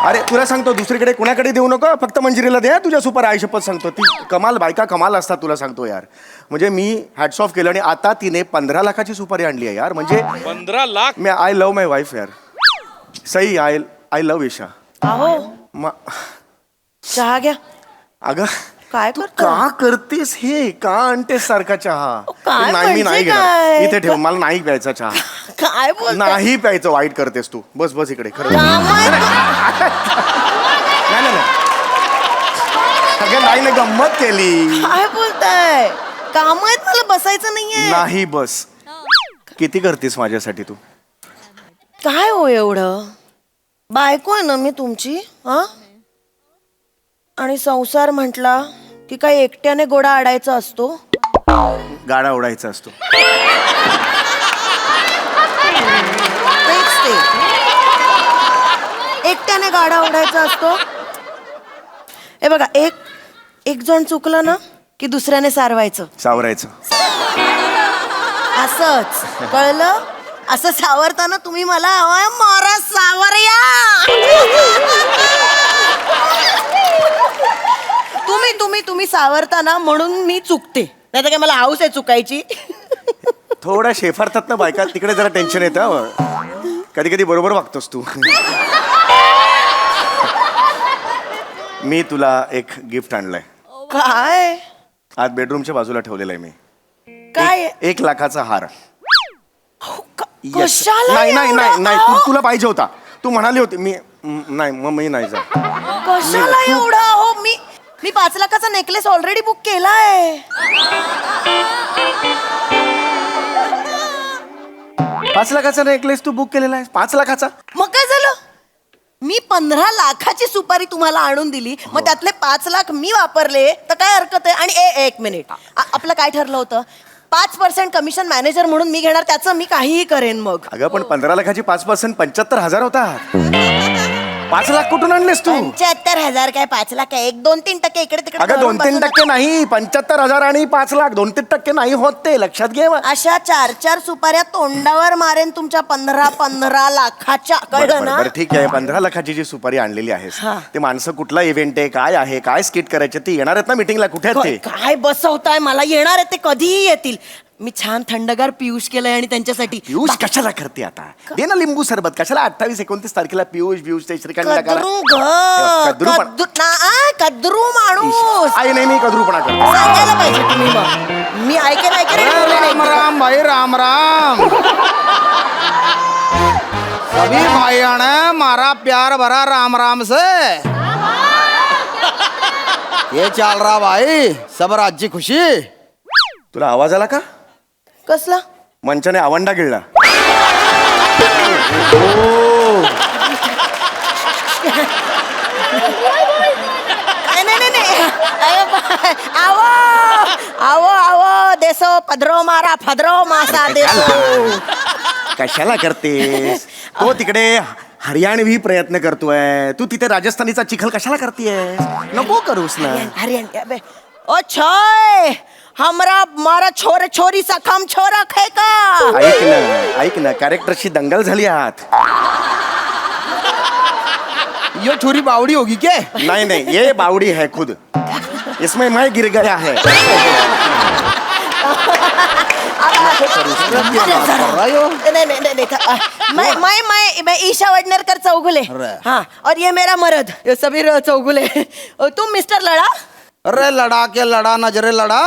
अरे तुला सांगतो, दुसरीकडे कुणाकडे देऊ नको, फक्त मंजिरीला दे तुझ्या सुपाऱ्या. आयुष्यपत सांगतो, ती कमाल, बायका कमाल असतात तुला सांगतो यार. म्हणजे मी हॅट्स ऑफ केलं. आणि आता तिने 15 लाखाची सुपारी आणली आहे यार. म्हणजे 15 लाख. मी आय लव्ह माय वाईफ यार. Sai, I love Isha. अहो, चहा घ्या. अगं काय तू करतो? का करतेस हे? का आणतेस सारखा चहा? काय नाही, मी नाही म्हणजे घेणार. काय? इथे ठेव, मला नाही प्यायचा चहा. काय बोल नाही प्यायचं, वाईट करतेस तू. बस इकडे. खरं नाही. अगं नाही, गंमत केली. काय बोलताय? काम आहेत, मला बसायचं नाहीये. नाही बस. किती करतेस माझ्यासाठी तू? काय हो एवढं? बायको आहे ना मी तुमची. हा, आणि संसार म्हटला की काय एकट्याने गोडा आडायचा असतो? गाडा उडायचा असतो. तेच ते, एकट्याने गाडा उडायचा असतो. हे बघा, एक जण चुकलं ना की दुसऱ्याने सारवायचं, सावरायचं. असंच कळलं? असं सावरताना तुम्ही मला मारा सावरया. तुम्ही सावरताना म्हणून मी चुकते, नाही तर काय मला हाऊस आहे चुकायची. थोड्या शेफारतात ना बायका, तिकडे जरा टेन्शन येतं. कधी कधी बरोबर वागतोस तू. मी तुला एक गिफ्ट आणलंय. काय? आज बेडरूमच्या बाजूला ठेवलेलं आहे मी. काय? 1 लाखाचा हार. Yes. कशाला नाही नाही एवढा? नाही नाही, तुला पाहिजे होता. तू म्हणाली होती. नाही, मग मी नाही जा. कशाला एवढा? हो, मी 5 लाखाचा नेकलेस ऑलरेडी बुक केलाय. 5 लाखाचा नेकलेस तू बुक केलेला आहे? 5 लाखाचा? मग काय झालं? मी 15 लाखाची सुपारी तुम्हाला आणून दिली, मग त्यातले 5 लाख मी वापरले तर काय हरकत आहे? आणि एक मिनिट, आपलं काय ठरलं होतं? 5% कमिशन मॅनेजर म्हणून मी घेणार, त्याचं मी काहीही करेन. मग अगं पण 15 लाखाची 5% 75,000 होता. 5 लाख कुठून आणलेस तू? 75,000 काय 5 लाख आहे? 1-2-3% इकडे तिकडे अगं 2-3% नाही, 75,000 आणि 5 लाख 2-3% नाही होत ते, लक्षात घे. अशा 4-4 सुपाऱ्या तोंडावर मारेन तुमच्या 15 लाखाच्या. कळलं ना? बरं ठीक आहे. 15 लाखाची जी सुपारी आणलेली आहेस, ते माणसं कुठला इव्हेंट आहे, काय आहे, काय स्किट करायचे, ते येणार आहेत ना मीटिंगला? कुठे आहेत ते? काय बसवताय? मला येणार आहे ते, कधीही येतील. मी छान थंडगार पियुष केलंय आणि त्यांच्यासाठी पियुष कशाला करते आता दे ना लिंबू सरबत कशाला 28-29 तारखेला पियुष ते श्रीखंड कद्रू कद्रू पण कद्रू माणूस आई नाही मी कद्रूपणा करतो सांगायला पाहिजे तुम्ही मग मी ऐकेन राम राम भाई राम राम सभी भाइयों ने मारा प्यार भरा राम राम से ये चल रहा भाई सब राज्य खुशी तुला आवाज आला का कसला मंचाने आवंडा गिळला नाही आवो आवो आवो देसो पदरो मारा फदरो मासा देसो कशाला करतेस तो तिकडे हरियाणवी प्रयत्न करतोय तू तिथे राजस्थानीचा चिखल कशाला करतेस नको करूस ना हरियाणा ओ छोय हमरा मारा छोरे छोरी सा काम छोरा खाय का ऐक ना कॅरेक्टरची दंगल झाली आहात ये छोरी बावड़ी होगी क्या नहीं ये बावड़ी है खुद इसमें मैं गिर गया है मैं ईशा वडनेरकर चौगुले हाँ और ये मेरा मर्द ये सबीर चौगुले और तुम मिस्टर लड़ा अरे लड़ा के लड़ा नजरे लड़ा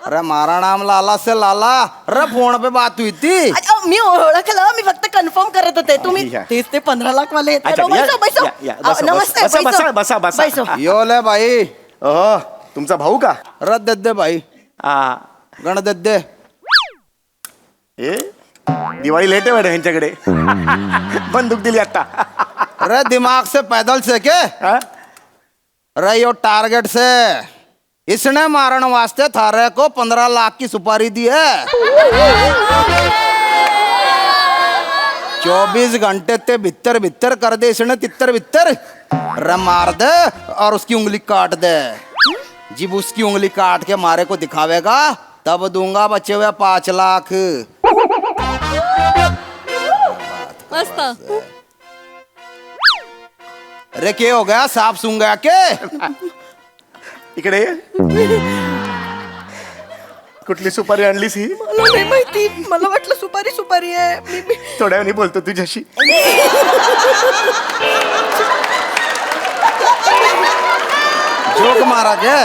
अरे मारा नाम लाला से लाला अरे फोन पे बात हुई थी मी ओळखलं मी फक्त कन्फर्म करत होते तुम्ही या. 30 ते 15 लाख वाले आहेत. अच्छा, बैसो, बैसो. बसा, नमस्ते बसा, बैसो. बसा, बसा. बैसो. यो ले भाई ओह तुमचा भाऊ का रद्द दे दे भाई गण दे दे ए दिवाळी लेट आहे वाटतं ह्यांच्याकडे बंदूक दिली आता अरे दिमाग से पैदल से के हा? अरे यो टारगेट से इसने मारण वास्ते थारे को 15 लाख की सुपारी दी है 24 घंटे ते भीतर भीतर कर दे इसने तितर भीतर अरे मार दे और उसकी उंगली काट दे जब उसकी उंगली काट के मारे को दिखावेगा तब दूंगा बचे हुए 5 लाख मस्त. अरे क्या हो गया सांप सूंघ गया के इकडे ये. कुठली सुपारी आणलीस ही मला नाही माहिती मला वाटलं सुपारी सुपारी आहे थोड्या वेळाने बोलतो तुझ्याशी जोक मारा के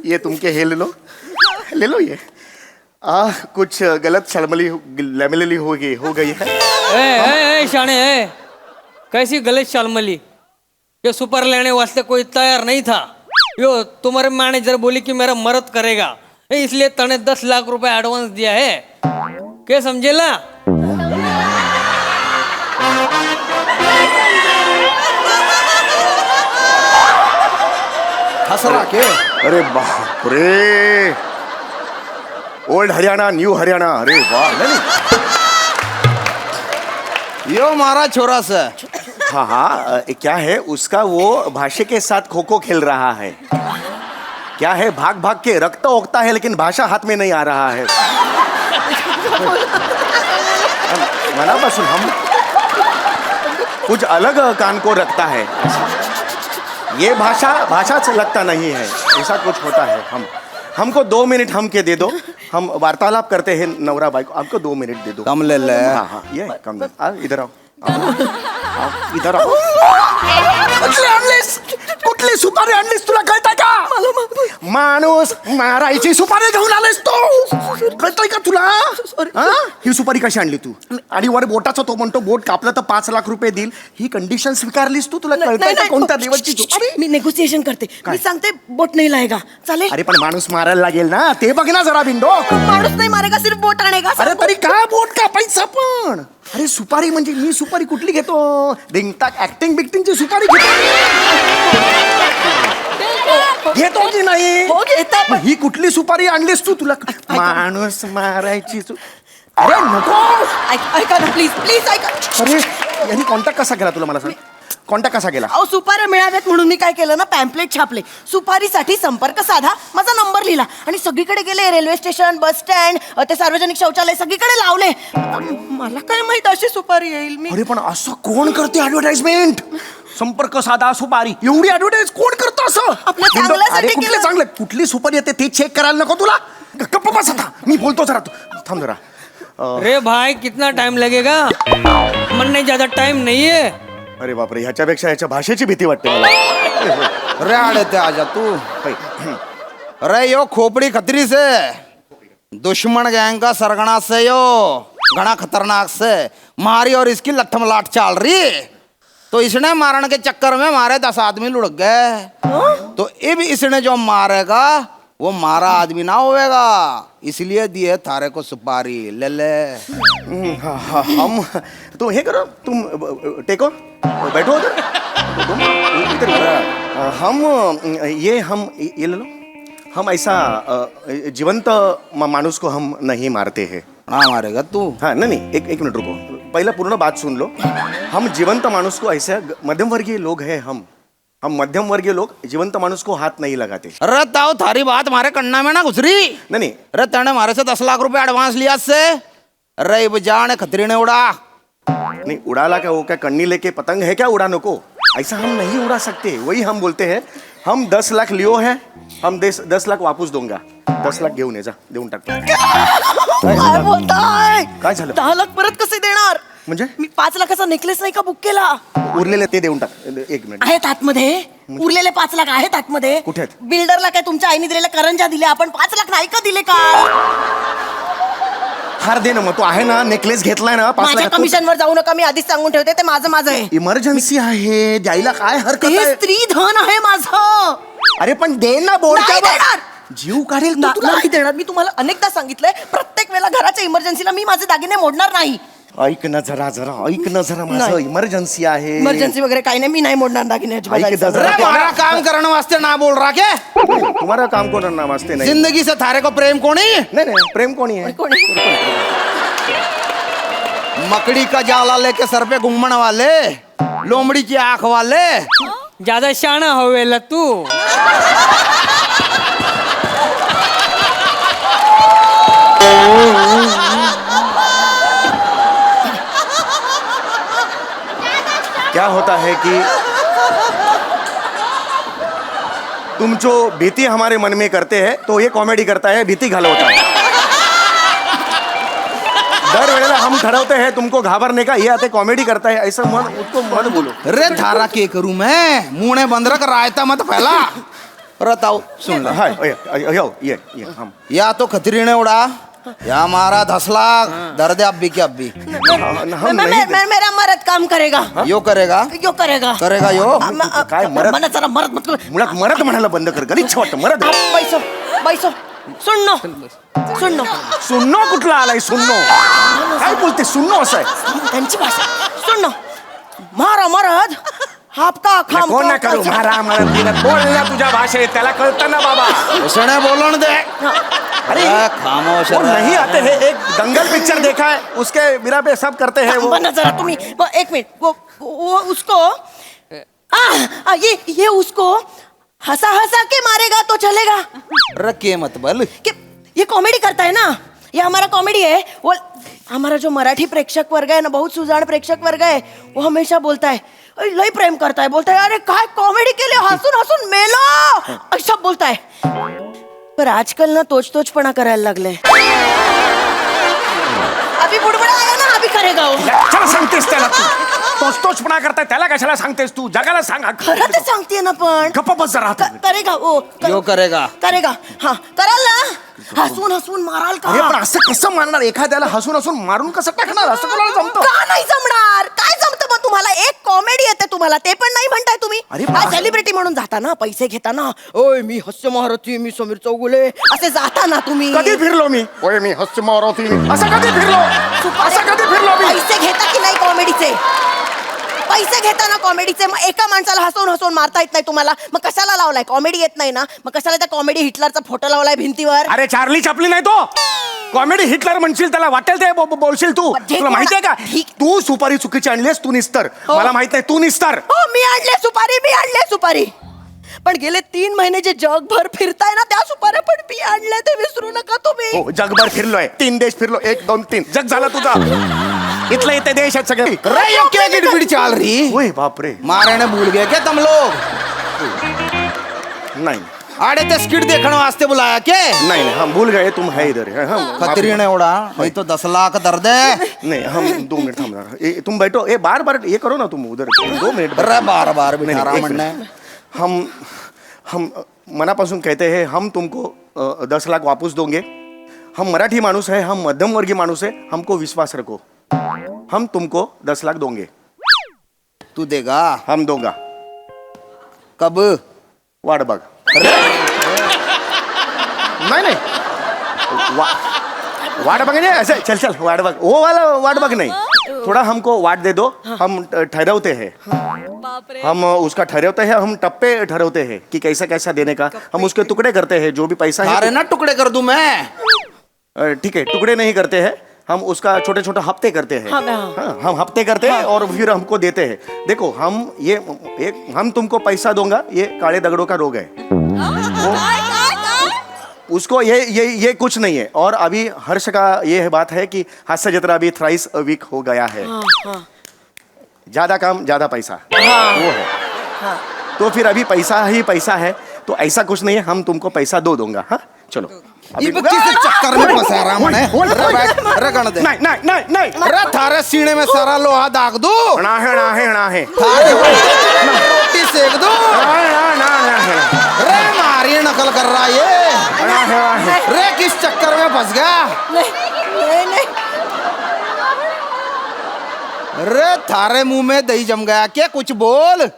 ये तुमके हे ले लो ये कुछ गलत शर्मली लैमिली हो गई है शाने कैसी गलत शालमली ये सुपर लेने वास्ते कोई तैयार नहीं था यो तुम्हारे मैनेजर बोली कि मेरा मदद करेगा इसलिए तने 10 लाख रुपए एडवांस दिया है क्या समझेला हसरा के अरे बाप रे ओल्ड हरियाणा न्यू हरियाणा अरे वाह नहीं यो मारा छोरा से हाँ क्या है उसका वो भाषा के साथ खो खो खेल रहा है क्या है भाग भाग के रक्त ओकता है लेकिन भाषा हाथ में नहीं आ रहा है मनापासून हम कुछ अलग कान को रखता है ये भाषा से लगता नहीं है ऐसा कुछ होता है हमको 2 मिनट हम के दे दो हम वार्तालाप करते हैं नवरा बाई को हमको 2 मिनट दे दो कम ले ले हाँ ये कम इधर आओ इधर आओ कुठली सुपारी आणलीस तुला कळतंय का माणूस मारायची सुपारी घेऊन आलेस तू कळतंय का तुला हा? ही सुपारी कशी आणली तू आणि वर बोटाचा तो म्हणतो बोट कापलं तर 5 लाख रुपये देईल ही कंडिशन स्वीकारलीस तू तुला कळतंय का कोणत्या देवाची सुपारी मी नेगोसिएशन करते मी सांगते बोट नाही लाएगा चालेल अरे पण माणूस मारायला लागेल ना ते बघ ना जरा बिंडो माणूस नाही मारेगा सिर्फ बोट आणेगा अरे तरी काय बोट कापायचं पण अरे सुपारी म्हणजे मी सुपारी कुठली घेतो रिंगटाक ऍक्टिंग बिक्टिंगची सुपारी घेतो की नाही हो घेता मग ही कुठली सुपारी आणलीस तू तुला माणूस मारायची अरे नको ऐका ना प्लीज प्लीज ऐका अरे यांनी कॉन्टॅक्ट कसा केला तुला मला सांग कॉन्टॅक्ट कसा केला? अहो सुपाऱ्या मिळाव्यात म्हणून मी काय केलं ना, पॅम्पलेट छापले. सुपारीसाठी संपर्क साधा, माझा नंबर लिहिला आणि सगळीकडे गेले. रेल्वे स्टेशन, बस स्टँड, ते सार्वजनिक शौचालय सगळीकडे लावले. आता मला काय माहित अशी सुपारी येईल. मी अरे पण असं कोण करते ऍडव्हर्टाइजमेंट? संपर्क साधा सुपारी, एवढी ऍडव्हर्टाइज कोण करतो असं? आपल्या चांगल्यासाठी अरे कुठले केलं. चांगलं, कुठली सुपारी येते ते चेक करायला नको तुला? गप्प बस आता, मी बोलतो जरा. थांब जरा. रे भाई कितना टाइम लगेगा? मरने ज्यादा टाइम नहीं है. अरे बापरे, ह्याच्यापेक्षा ह्याच्या भाषेची भीती वाटते मला. अरे आड़े आजा तू. अरे यो खोपड़ी खतरी से दुश्मन गैंग का सरगना से यो घना खतरनाक से मारी और इसकी लठम लाट चाल रही. तो इसने मारने के चक्कर में मारे 10 आदमी लुढ़क गए. तो अब इसने जो मारेगा वो मारा आदमी ना होएगा, इसलिए दिए थारे को सुपारी. ले ले. हम तुम हे करो, तुम टेको, बैठो उधर. तुम इधर करो. हम ये ले लो. हम ऐसा जिवंत मानुस को हम नहीं मारते हैं. ना मारेगा तू. हाँ नहीं, एक मिनट रुको, पहला पूर्ण बात सुन लो. हम जीवंत मानुस को ऐसे, मध्यम वर्गीय लोग हैं हम मध्यम वर्गीय लोग जीवंत मानुस को हाथ नहीं लगाते. अरे ताऊ थारी बात मारे कन्ना में ना घुसरी. नहीं अरे तने मारे से 10 लाख रुपए एडवांस लिया से. अरे अब जाने खतरी ने उड़ा. नहीं, उड़ाला क्या? वो क्या कन्नी लेके पतंग है क्या उड़ाने को? ऐसा हम नहीं उड़ा सकते. वही हम बोलते हैं, हम 10 लाख लियो है, हम 10 लाख वापस दूंगा. 10 लाख घेऊन ये जा, देऊन टाक. काय बोलताय? काय झालं? 10 लाख परत कसे देणार? म्हणजे मी 5 लाखाचा नेकलेस नाही का बुक केला? उरलेले ते देऊन टाक. एक मिनिट. आहेत आतमध्ये उरलेले 5 लाख आहेत आतमध्ये. कुठे आहेत? बिल्डरला काय तुमच्या आईने दिलेल्या करंजा दिल्या, आपण 5 लाख नाही का दिले का? हार दे ना मग. तो आहे ना, नेकलेस घेतलाय ना 5 माझ्या लाख. कमिशनवर जाऊ नका, मी आधीच सांगून ठेवते, ते माझं आहे. इमर्जन्सी आहे, द्यायला काय हरकत ते आहे? स्त्री धन आहे माझं. अरे पण दे ना, बोल नाही देणार. जीव काढेल तू तुला. नाही देणार. मी तुम्हाला अनेकदा सांगितलंय, प्रत्येक वेळेला घराच्या इमर्जन्सीला मी माझे दागिने मोडणार नाही. ऐक ना जरा ऐक ना जरा, माझं नाही. इमर्जन्सी आहे. इमर्जन्सी वगैरे काही नाही, मी नाही मोडणार दागिने अजिबात. ऐक जरा. अरे हमारा काम करने वास्ते ना बोल रहा क्या? तुम्हारा काम को करना वास्ते नहीं. जिंदगी से थारे को प्रेम कोणी. नहीं, प्रेम कोणी है? कोणी? मकड़ी का जाला लेके सर पे घूमने वाले, लोमड़ी की आंख वाले. ज्यादा शाना होवेला तू. क्या होता है कि तुम जो भीति हमारे मन में करते हैं, तो ये कॉमेडी करता है, भीति घालवता है. दर वेळेला हम ठरवते हैं तुमको घाबरने का, ये आते कॉमेडी करता है. ऐसा मन उसको मत बोलो. अरे थारा के करूं मैं, मुंह बंद रख रायता मत फैला. बताओ सुन लो. हाय ये हम या तो खतरी ने उड़ा, या मारा 10 लाख. दर्द अब्बी की अब्बी. हम नहीं. मेरा मरद काम करेगा. यो करेगा. यो करेगा. करेगा यो. काय मरद? मला जरा मरद मत करू. मुळात मरद म्हणायला बंद कर. गलिच्छ वाटतं मरद. बैसो सुननो सुन्नो कुठला आलाय? सुन्नो काय बोलते? सुन्नो असं आहे त्यांची भाषा. सुननो मारा मरद आपका खाम कोण ना करू. मारा मरद बिरद बोल ना तुझ्या भाषेत, त्याला कळतं ना बाबा. उसने बोलन दे. अरे खामोश वो नहीं आते हैं. एक दंगल पिक्चर देखा है, उसके बिना पे सब करते हैं वो. बना जरा तुम्ही. एक मिनिट. वो उसको ये उसको हंसा हंसा के मारेगा तो चलेगा. रखे मत बल. कि ये कॉमेडी करता है ना, ये हमारा कॉमेडी है. वो हमारा जो मराठी प्रेक्षक वर्ग है ना, बहुत सुजान प्रेक्षक वर्ग है, वो हमेशा बोलता है लय प्रेम करता है, बोलता है अरे काय कॉमेडी के लिए हंसून हंसून मेलो, ऐसा बोलता है. पर आजकल ना तोचपणा करायला लागले. अभी बुडबुडा आया ना, अभी करेगा वो. चला सांगतेस त्याला तू. तोचपणा करताय त्याला कशाला सांगतेस तू? जगाला सांग. खरं तर सांगते ना, पण गप्प बस जरा. करेगा वो. यो करेगा. करेगा. हाँ कराल ना. हसून हसून माराल का? अरे पण असं कसं मारणार? एखाद्याला हसून हसून मारून कसं टाकणार? असं कोणाला जमतं? का नाही जमणार? काय जमतं मग तुम्हाला? एक कॉमेडी येते तुम्हाला, ते पण नाही म्हणताय तुम्ही. अरे पण- सेलिब्रिटी म्हणून जाता ना, पैसे घेताना, ओय मी हास्य महारथी, मी समीर चौगुले, असे जाता ना तुम्ही. कधी फिरलो मी? ओय मी हस्य मारुती. असं कधी फिरलो? असं कधी फिरलो मी? पैसे घेता की नाही कॉमेडीचे? पैसे घेताना कॉमेडीचे, मग एका माणसाला हसवून हसवून मारता येत नाही तुम्हाला, मग कशाला लावलाय? कॉमेडी येत नाही ना, मग कशाला त्या कॉमेडी हिटलरचा फोटो लावलाय भिंतीवर? अरे चार्ली चॅपलिन आहे तो. कॉमेडी हिटलर म्हणशील, त्याला वाटेल ते बोलशील तू. ठीक तुला माहितीये का, ठीक. तू सुपारी चुकीची आणलीस, तू निस्तर. हो. मला माहित नाही, तू निस्तर. हो, मी आणले सुपारी. पण गेले 3 महिने जे जगभर फिरताय ना, त्या सुपाऱ्या पण मी आणल्या, ते विसरू नका तुम्ही. हो, जगभर फिरलोय, 3 देश फिरलो, 1 2 3 जग झाला तुझा. इथले इथे देश आहेत सगळे. रे ये क्या गिड़गिड़ चाल रही? ओए बापरे. मारने भूल गए क्या तुम लोग? नहीं आड़े ते स्किट देखने वास्ते बुलाया क्या? नहीं नहीं, हम भूल गए तुम है इधर. हम खतरी ने उड़ा नहीं तो 10 लाख दर्द है. नहीं, हम 2 मिनट थम रहा. तुम बैठो. बार बार ये करो ना तुम उधर. 2 मिनट. अरे बार नहीं, बिठा रहा एक म्हणने. मिनट. हम मनापासून कहते हैं, हम तुमको 10 लाख वापस दोगे. हम मराठी माणूस है, हम मध्यम वर्गीय माणूस है, हमको विश्वास रखो. हम तुमको 10 लाख दोगे. तू देगा? हम दोगा. कब? वाट बघ. नहीं नहीं, वाट बघ नहीं, ऐसे चल चल वाट बघ, वो वाला वाट बघ नहीं. थोड़ा हमको वाट दे दो, हम ठहरावते हैं. बापरे. हम उसका ठहरावते हैं, हम टप्पे ठहरावते हैं कि कैसा कैसा देने का. हम उसके टुकड़े करते हैं, जो भी पैसा अरे है. ना टुकड़े कर दूं मैं. ठीक है, टुकड़े नहीं करते हैं, हम उसका छोटे छोटे हफ्ते करते हैं. हाँ, हम हफ्ते करते हैं और फिर हमको देते हैं. देखो, हम तुमको पैसा दूंगा, ये काले दगड़ों का रोग है. उसको ये कुछ नहीं है. और अभी हर्ष का ये बात है कि हास्य जत्रा अभी थ्राइस वीक हो गया है. ज्यादा काम ज्यादा पैसा, वो है. तो फिर अभी पैसा ही पैसा है, तो ऐसा कुछ नहीं है, हम तुमको पैसा दूंगा. हाँ, चलो. ये किस चक्कर में फंसा रहा मने? अरे बैठ, अरे गण दे. नहीं नहीं नहीं नहीं. अरे थारे सीने में सारा लोहा दाग दो. ना है. थारे रोटी सेक दो. ना. रे मारी नकल कर रहा ये. रे किस चक्कर में फंस गया? नहीं. रे थारे मुंह में दही जम गया क्या? कुछ बोल.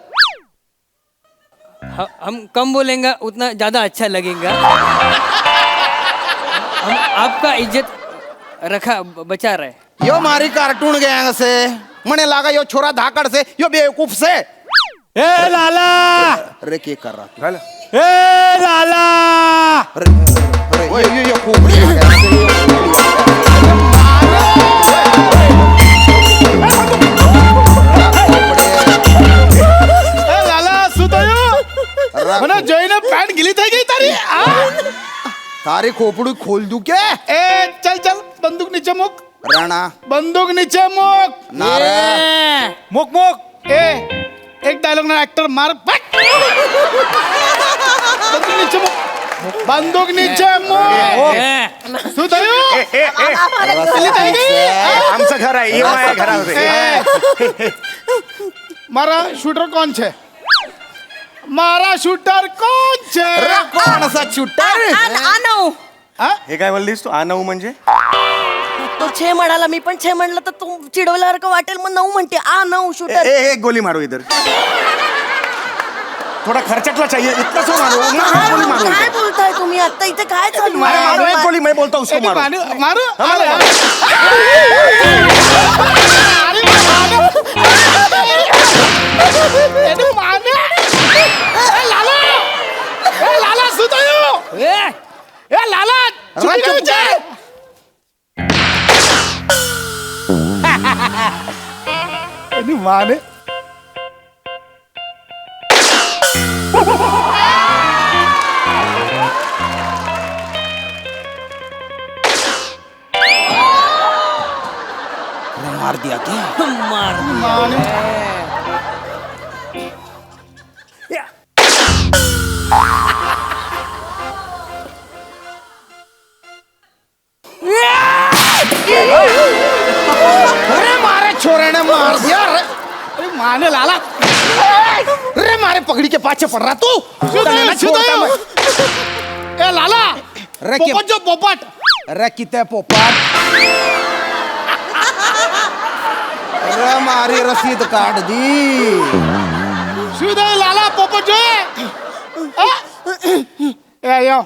हम कम बोलेंगे उतना ज्यादा अच्छा लगेगा. हम आपका इज्जत बचा रहे. यो मारी कार्टून गैंग से मने लागा यो छोरा धाकड़ से, यो बेवकूफ से. ए लाला, अरे क्या कर रहा? ए लाला. अरे ये खोपड़ी आ गया. ए लाला सुतायो. मने जोईने पॅन्ट गिली થઈ ગઈ તારી. तारी खोपड़ी खोल दूं क्या? ए चल चल, बंदूक नीचे मुक. राणा बंदूक नीचे मुक. मुक. ए एक डायलॉग ना एक्टर मार. बंदूक नीचे मुक. बंदूक नीचे मुक. सुतायो. आमचं घर आहे, ये माझ्या घरामध्ये. मारा शूटर कौन छे? मारा शूटर कौन छे? कौन सा शूटर? आनव. हे काय बोललीस तू? आनऊ म्हणजे? तो 6 म्हणाला, मी पण 6 म्हणलं तर तू चिडवल्यासारखं वाटेल, मग 9 म्हणते. आनव शूटर. एक गोली मारो इधर. थोड़ा खर्चटला चाहिए, इतना सो मारो. एक गोली मारो काय इधर. बोलताय तुम्ही आता? इथे काय चालू अरे मारो, एक आहे? गोली मैं बोलता हूँ, उसको मारो. मारू. लाला सुतायो. ए लाला, चुप कर. माने मार दिया क्या? मार. अरे मारे छोरे ने मार दिया. अरे माने लाला. अरे मारे पगड़ी के पाछे पड़ रहा तू. सुतायो. ए लाला, अरे क्या? पोपट जो पोपट. अरे कितने पोपट. अरे मारी रसीद काट दी. सुतायो लाला, पोपट जो है. ए आयो.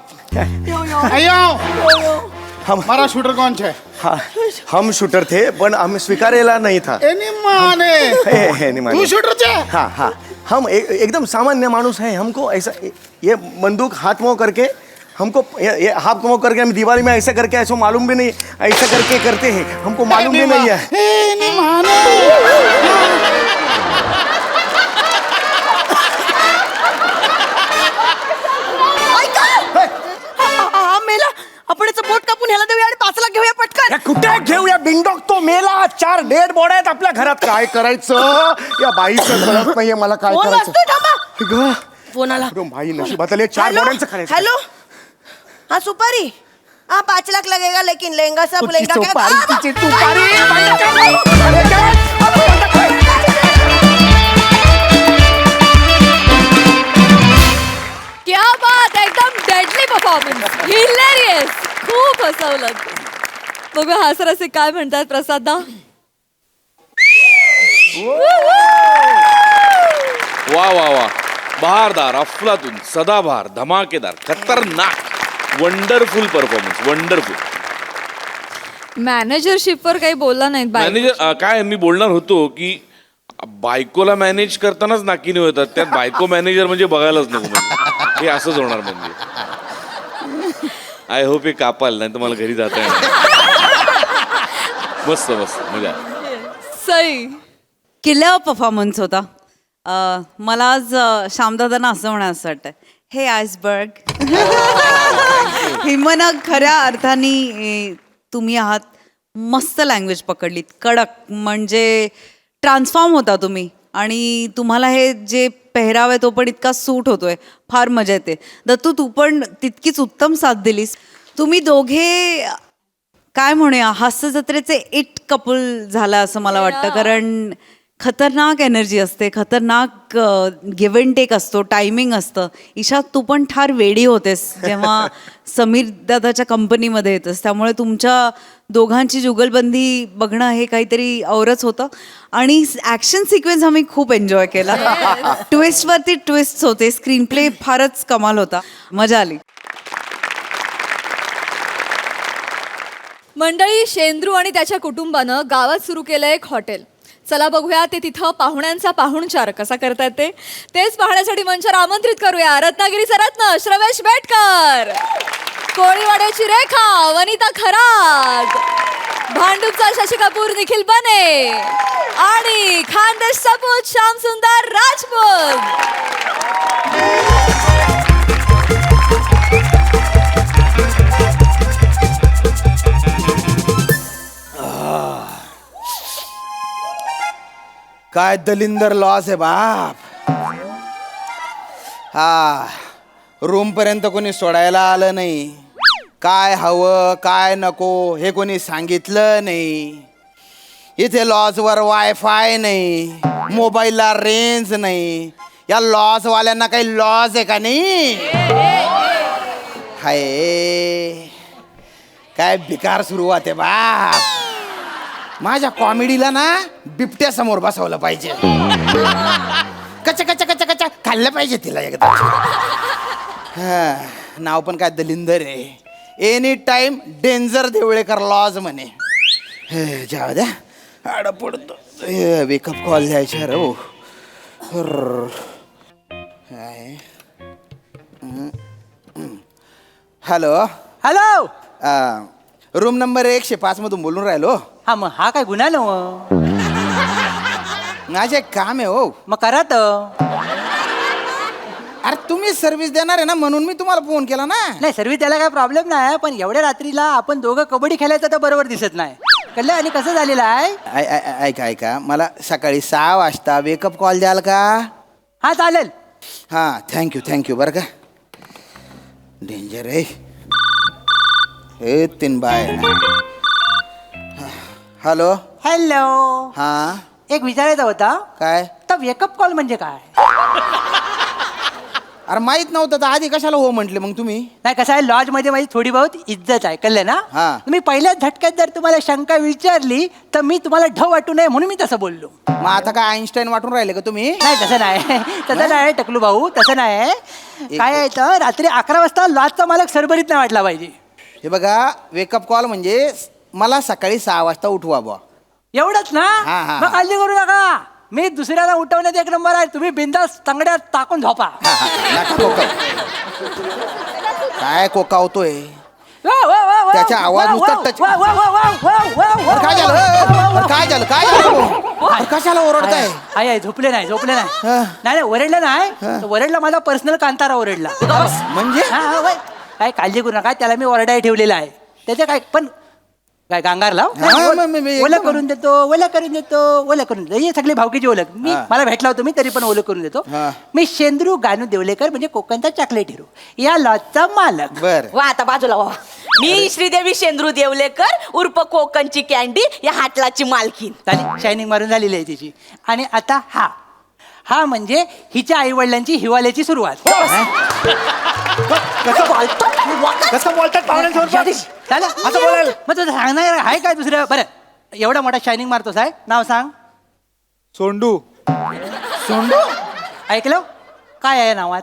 हमारा शूटर कौन है? हाँ, हम शूटर थे पण हम स्वीकारेला नहीं था. एनी माने नहीं माने. तू शूटर छे? हाँ हाँ हम एकदम सामान्य मानुस है. हमको ऐसा ये बंदूक हाथ मुँह करके हमको ये हाथ मुँह करके हम दिवाली में ऐसा करके ऐसा मालूम भी नहीं ऐसा करके करते हैं. हमको मालूम भी नहीं है. एनी माने हा मेला. आपण याचं बोट कापून ह्याला देऊया आणि 5 लाख घेऊया पटकन. कुठे घेऊया बिंडॉक तो मेला. 4 डेड बॉड आहेत आपल्या घरात. काय करायचं या बाईचं कळत नाहीये मला काय फोन करायचं. वाजतोय, थांबा. फोन आला. अरे भाई नशिबातले 4 बॉड्यांचं करायचं. हेलो हाँ सुपारी. हाँ 5 लाख लगेगा लेकिन लहंगा सब तुझी लहंगा सुपारी, क्या तुझी सुपारी. क्या बात, एकदम डेडली परफॉर्मन्स, हिलेरियस, खूप हसवलं. बघू हासरसे काय म्हणतात प्रसादा. वा वा वा, बहारदार, अफलातून, सदाबहार, धमाकेदार, खतरनाक, वंडरफुल परफॉर्मन्स, वंडरफुल. मॅनेजरशिपवर काही बोलला नाहीत बाई. मॅनेजर काय मी बोलणार होतो की बायकोला मॅनेज करतानाच नाकीने होतात, त्यात बायको मॅनेजर म्हणजे बघायलाच नको. म्हणजे हे असंच होणार. म्हणजे आय होप हे कापाल, नाही तर मला घरी जाता येणार. मस्त मस्त मजा. सई. किल्ल्यावर परफॉर्मन्स होता. मला आज श्यामदादांना असं म्हणायचं वाटतं, हे आइसबर्ग. हिमनग खऱ्या अर्थाने तुम्ही आहात. मस्त लँग्वेज पकडलीत, कडक, म्हणजे ट्रान्सफॉर्म होता तुम्ही. आणि तुम्हाला हे जे पेहराव आहे तो पण इतका सूट होतोय, फार मजा येते. दत्तू तू पण तितकीच उत्तम साथ दिलीस. तुम्ही दोघे काय म्हणूया हास्य जत्रेचे इट कपल झाला असं मला वाटतं. कारण खतरनाक एनर्जी असते, खतरनाक गिव्ह अँड टेक असतो, टायमिंग असतं. ईशा तू पण ठार वेडी होतेस जेव्हा समीर दादाच्या कंपनीमध्ये येतस. त्यामुळे तुमच्या दोघांची जुगलबंदी बघणं हे काहीतरी औरच होतं. आणि ॲक्शन सिक्वेन्स आम्ही खूप एन्जॉय केला. ट्विस्टवरती ट्विस्ट होते, स्क्रीन प्ले फारच कमाल होता, मजा आली. मंडळी, शेंद्रू आणि त्याच्या कुटुंबानं गावात सुरू केलं एक हॉटेल. चला बघूया ते तिथं पाहुण्यांचा पाहुणचार कसा करतायत तेच पाहण्यासाठी मंचावर आमंत्रित करूया रत्नागिरीचा रत्न श्रवेश बेटकर, कोळीवाड्याची रेखा वनिता खरात, भांडूपचा शशी कपूर निखिल बने आणि खानदेश सपूत श्याम सुंदर राजपूत. काय दलिंदर लॉस आहे बाप. हा रूम पर्यंत कोणी सोडायला आलं नाही. काय हवं काय नको हे कोणी सांगितलं नाही. इथे लॉजवर वायफाय नाही, मोबाईलला रेंज नाही. या लॉजवाल्यांना काही लॉज आहे का नाही? हाय काय बेकार सुरुवात आहे बाप. माझ्या कॉमेडीला ना बिबट्या समोर बसवलं पाहिजे. कच कच कच कच खाल्लं पाहिजे तिला एकदा. हा नाव पण काय दलिंदर आहे. Any time danger Devlekar lodge म्हणे. जाऊ द्या आड पडतो. वेकअप कॉल द्यायचा रे. Hello hello. रूम नंबर 105 मधून बोलून राहिलो. हा मग हा काय गुन्हा नव. माझे एक काम आहे हो. मग करा तर. अरे तुम्ही सर्व्हिस देणार आहे ना म्हणून मी तुम्हाला फोन केला ना. नाही सर्व्हिस त्याला काय प्रॉब्लेम नाही, पण एवढ्या रात्रीला आपण दोघं कबड्डी खेळायचं तर बरोबर दिसत नाही. कळलं. आणि कसं झालेलं आहे ऐका ऐका मला सकाळी 6 वाजता वेकअप कॉल द्याल का? हा चालेल. हां थँक्यू बरं का. डेंजर आहे हे 3 बाय. Hello hello. हां एक विचारायचा होता. काय? तर वेकअप कॉल म्हणजे काय? अरे माहित नव्हतं तर आधी कशाला हो म्हटले मग तुम्ही? नाही कसं आहे, लॉज मध्ये माझी थोडी बहुत इज्जत आहे, कळलं ना. हा. तुम्ही पहिल्याच झटक्यात जर तुम्हाला शंका विचारली तर मी तुम्हाला ढ वाटू नये म्हणून मी तसं बोललो. मग आता काय आईन्स्टाईन वाटून राहिले का तुम्ही? नाही तसं नाही. तसं नाही टकलू भाऊ, तसं नाही. काय आहे तर रात्री 11 वाजता लॉजचा मालक सरभरीत नाही वाटला पाहिजे. हे बघा वेकअप कॉल म्हणजे मला सकाळी 6 वाजता उठवा बुवा. एवढंच ना हा, हा. मग काळजी करू नका. मी दुसऱ्याला उठवण्यात एक नंबर आहे. तुम्ही बिंदास तांगड्यात टाकून झोपा. नका कोकाव. काय कोकावतोय त्याचा आवाज नुसता टच. काय झालं काय झालं काय झालं कशाला ओरडताय? आहे झोपले नाही नाही नाही ओरडलं नाही ओरडला माझा पर्सनल कांतारा ओरडला. म्हणजे काय काळजी करू नका. त्याला मी ओरडाय ठेवलेला आहे. त्याचे काय पण काय गांगार लाव ओलं करून देतो ओलं करून देतो ओलं करून देतो. हे सगळे भावकीची ओळख. मी मला भेटला होतो मी तरी पण ओलं करून देतो. मी शेंद्रू गानू देवलेकर म्हणजे कोकणचा चॉकलेट हिरो या लॉजचा मालक. बर वा आता बाजूला वा. मी श्रीदेवी शेंद्रू देवलेकर उर्फ कोकणची कॅन्डी या हाटलाची मालकीन. झाली शायनिंग मारून झालेली आहे तिची. आणि आता हा म्हणजे हिच्या आई वडिलांची हिवाळ्याची सुरुवात. कसं बोलतात पाहुण्यांसमोर? झालं असं बोलायला मग तुझं सांगणार आहे काय दुसरं? बरं एवढा मोठा शायनिंग मारतोस आहे नाव सांग. सोंडू. सोंडू ऐकलं काय आहे नावात?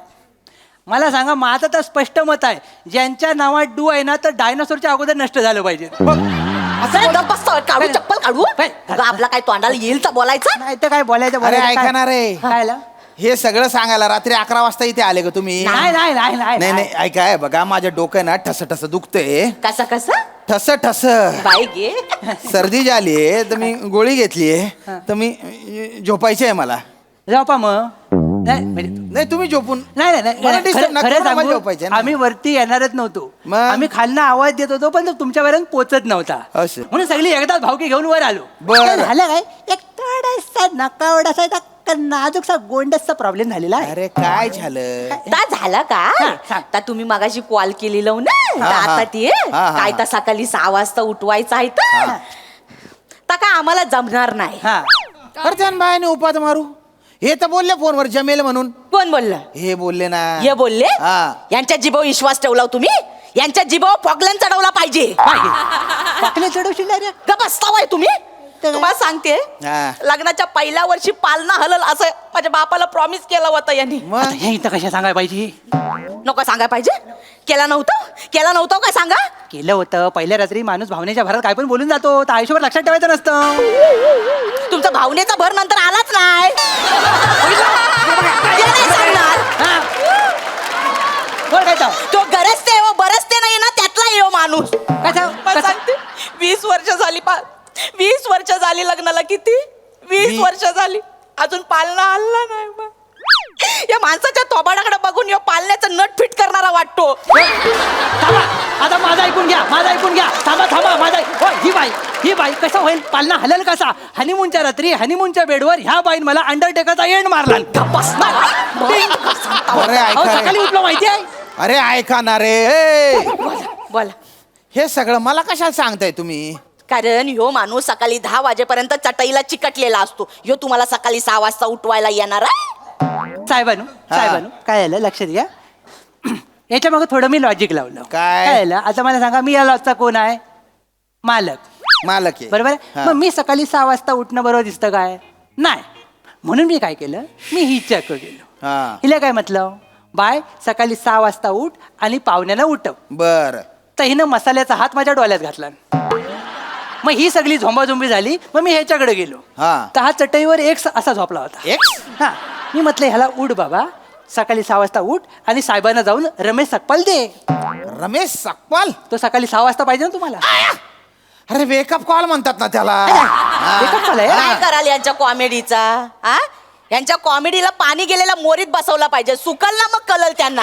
मला सांगा माझं तर स्पष्ट मत आहे ज्यांच्या नावात डू आहे ना तर डायनासोरच्या अगोदर नष्ट झालं पाहिजे. काढू चप्पल काढू अगं, आपला काय तोंडाला येईल तर बोलायचं. नाही तर काय बोलायचं अरे ऐका ना रे काय हे सगळं सांगायला रात्री 11 वाजता इथे आले का तुम्ही? नाही नाही नाही नाही नाही ऐका आहे बघा माझ्या डोकं ना ठस ठस दुखतंय. कसं कसं ठस ठस बाई गे. सर्दी झालीये तर मी गोळी घेतलीये तर मी झोपायची आहे मला. झोपा मग. नाही तुम्ही झोपून नाही मला नाही disturb नका खरं करू, मला सांगू, झोपायचं आहे ना. आम्ही वरती येणारच नव्हतो. मग? आम्ही खालना आवाज देत होतो पण तो तुमच्यापर्यंत पोचत नव्हता. असं. म्हणून सगळी एकदाच भावकी घेऊन वर आलो. बरं. काय झालं काय एक थोडासा नकावडासा नाजूकसा गोंडसचा प्रॉब्लेम झालेला आहे. अरे काय झालं? झालं का सांग. तर तुम्ही मगाशी कॉल केली लावू ना तर हा, हा. आता ती हा, हा, काय हा. तर सकाळी 6 वाजता उठवायचं आहे तर काय आम्हाला जमणार नाही. हा अरे त्या बायाने उपात मारू हे तर बोलले फोनवर जमेल म्हणून. कोण बोललं? हे बोलले ना हे बोलले हा. यांच्या जिभावर विश्वास ठेवला हो तुम्ही. यांच्या जिभावर फॉकलन चढवला पाहिजे. पाकले चढवशील रे. का बसतावाय तुम्ही? तुम्हाला सांगते हा. लग्नाच्या पहिल्या वर्षी पालना हलल असं माझ्या बापाला प्रॉमिस केलं होतं यांनी. मग हे इथं कशा सांगायला पाहिजे? नको सांगायला पाहिजे. केला नव्हतं काय सांगा. केलं होतं पहिल्या रात्री माणूस भावनेच्या भरात काय पण बोलून जातो तर आयुष्यभर लक्षात ठेवायचं नसतं. तुमचा भावनेचा भर नंतर आलाच नाही. ते नाही सांगणार. बोल काय तर. तो गरजते हो बरसते नाही ना त्यातला येऊ माणूस. पण सांगते 20 वर्ष झाली 20 वर्ष झाली लग्नाला. किती 20 वर्ष झाली अजून पालना हल्ला नाही. मग या माणसाच्या थोबाडाकडे बघून या पालण्याचं नट फिट करणारा वाटतो. थांबा आता माझा ऐकून घ्या. थांबा माझा ही बाई कसं होईल पालना हलेल कसा? हनीमूनच्या रात्री हनीमूनच्या बेडवर ह्या बाईन मला अंडरटेकरचा एंड मारला. अरे ऐका रे. सकाळी उठलो माहिती आहे. अरे ऐका ना रे ए. बोला. हे सगळं मला कशाला सांगताय तुम्ही? कारण ह्यो माणूस सकाळी 10 वाजेपर्यंत चटईला चिकटलेला असतो. ह्यो तुम्हाला सकाळी 6 वाजता उठवायला येणार आहे. साहेबानू काय झालं लक्ष द्या. याच्या मागे थोडं मी लॉजिक लावलं. काय? झालं आता मला सांगा मी या लॉजचा कोण आहे? मालक आहे. बरोबर आहे? मग मी सकाळी 6 वाजता उठणं बरोबर दिसतं काय? नाही. म्हणून मी काय केलं मी हिच्याकडे गेलो. हा. हिला काय म्हटलं बाय सकाळी 6 वाजता उठ आणि पाहुण्याला उठव. बर तर हिनं मसाल्याचा हात माझ्या डोळ्यात घातला. मग ही सगळी झोंबाझोंबी झाली. मग मी ह्याच्याकडे गेलो. हा. तर हा चटईवर एक असा झोपला होता. हा मी म्हटलं ह्याला उठ बाबा सकाळी 6 वाजता उठ आणि साहेबांना जाऊन रमेश सकपाल दे. रमेश सकपाल? तो सकाळी 6 वाजता पाहिजे ना तुम्हाला. अरे वेकअप कॉल म्हणतात ना त्याला. एकच झालंय. काय कराल यांच्या कॉमेडीचा? हा यांच्या कॉमेडीला पाणी गेलेला मोरीत बसवला पाहिजे. सुकल ना मग कलल त्यांना.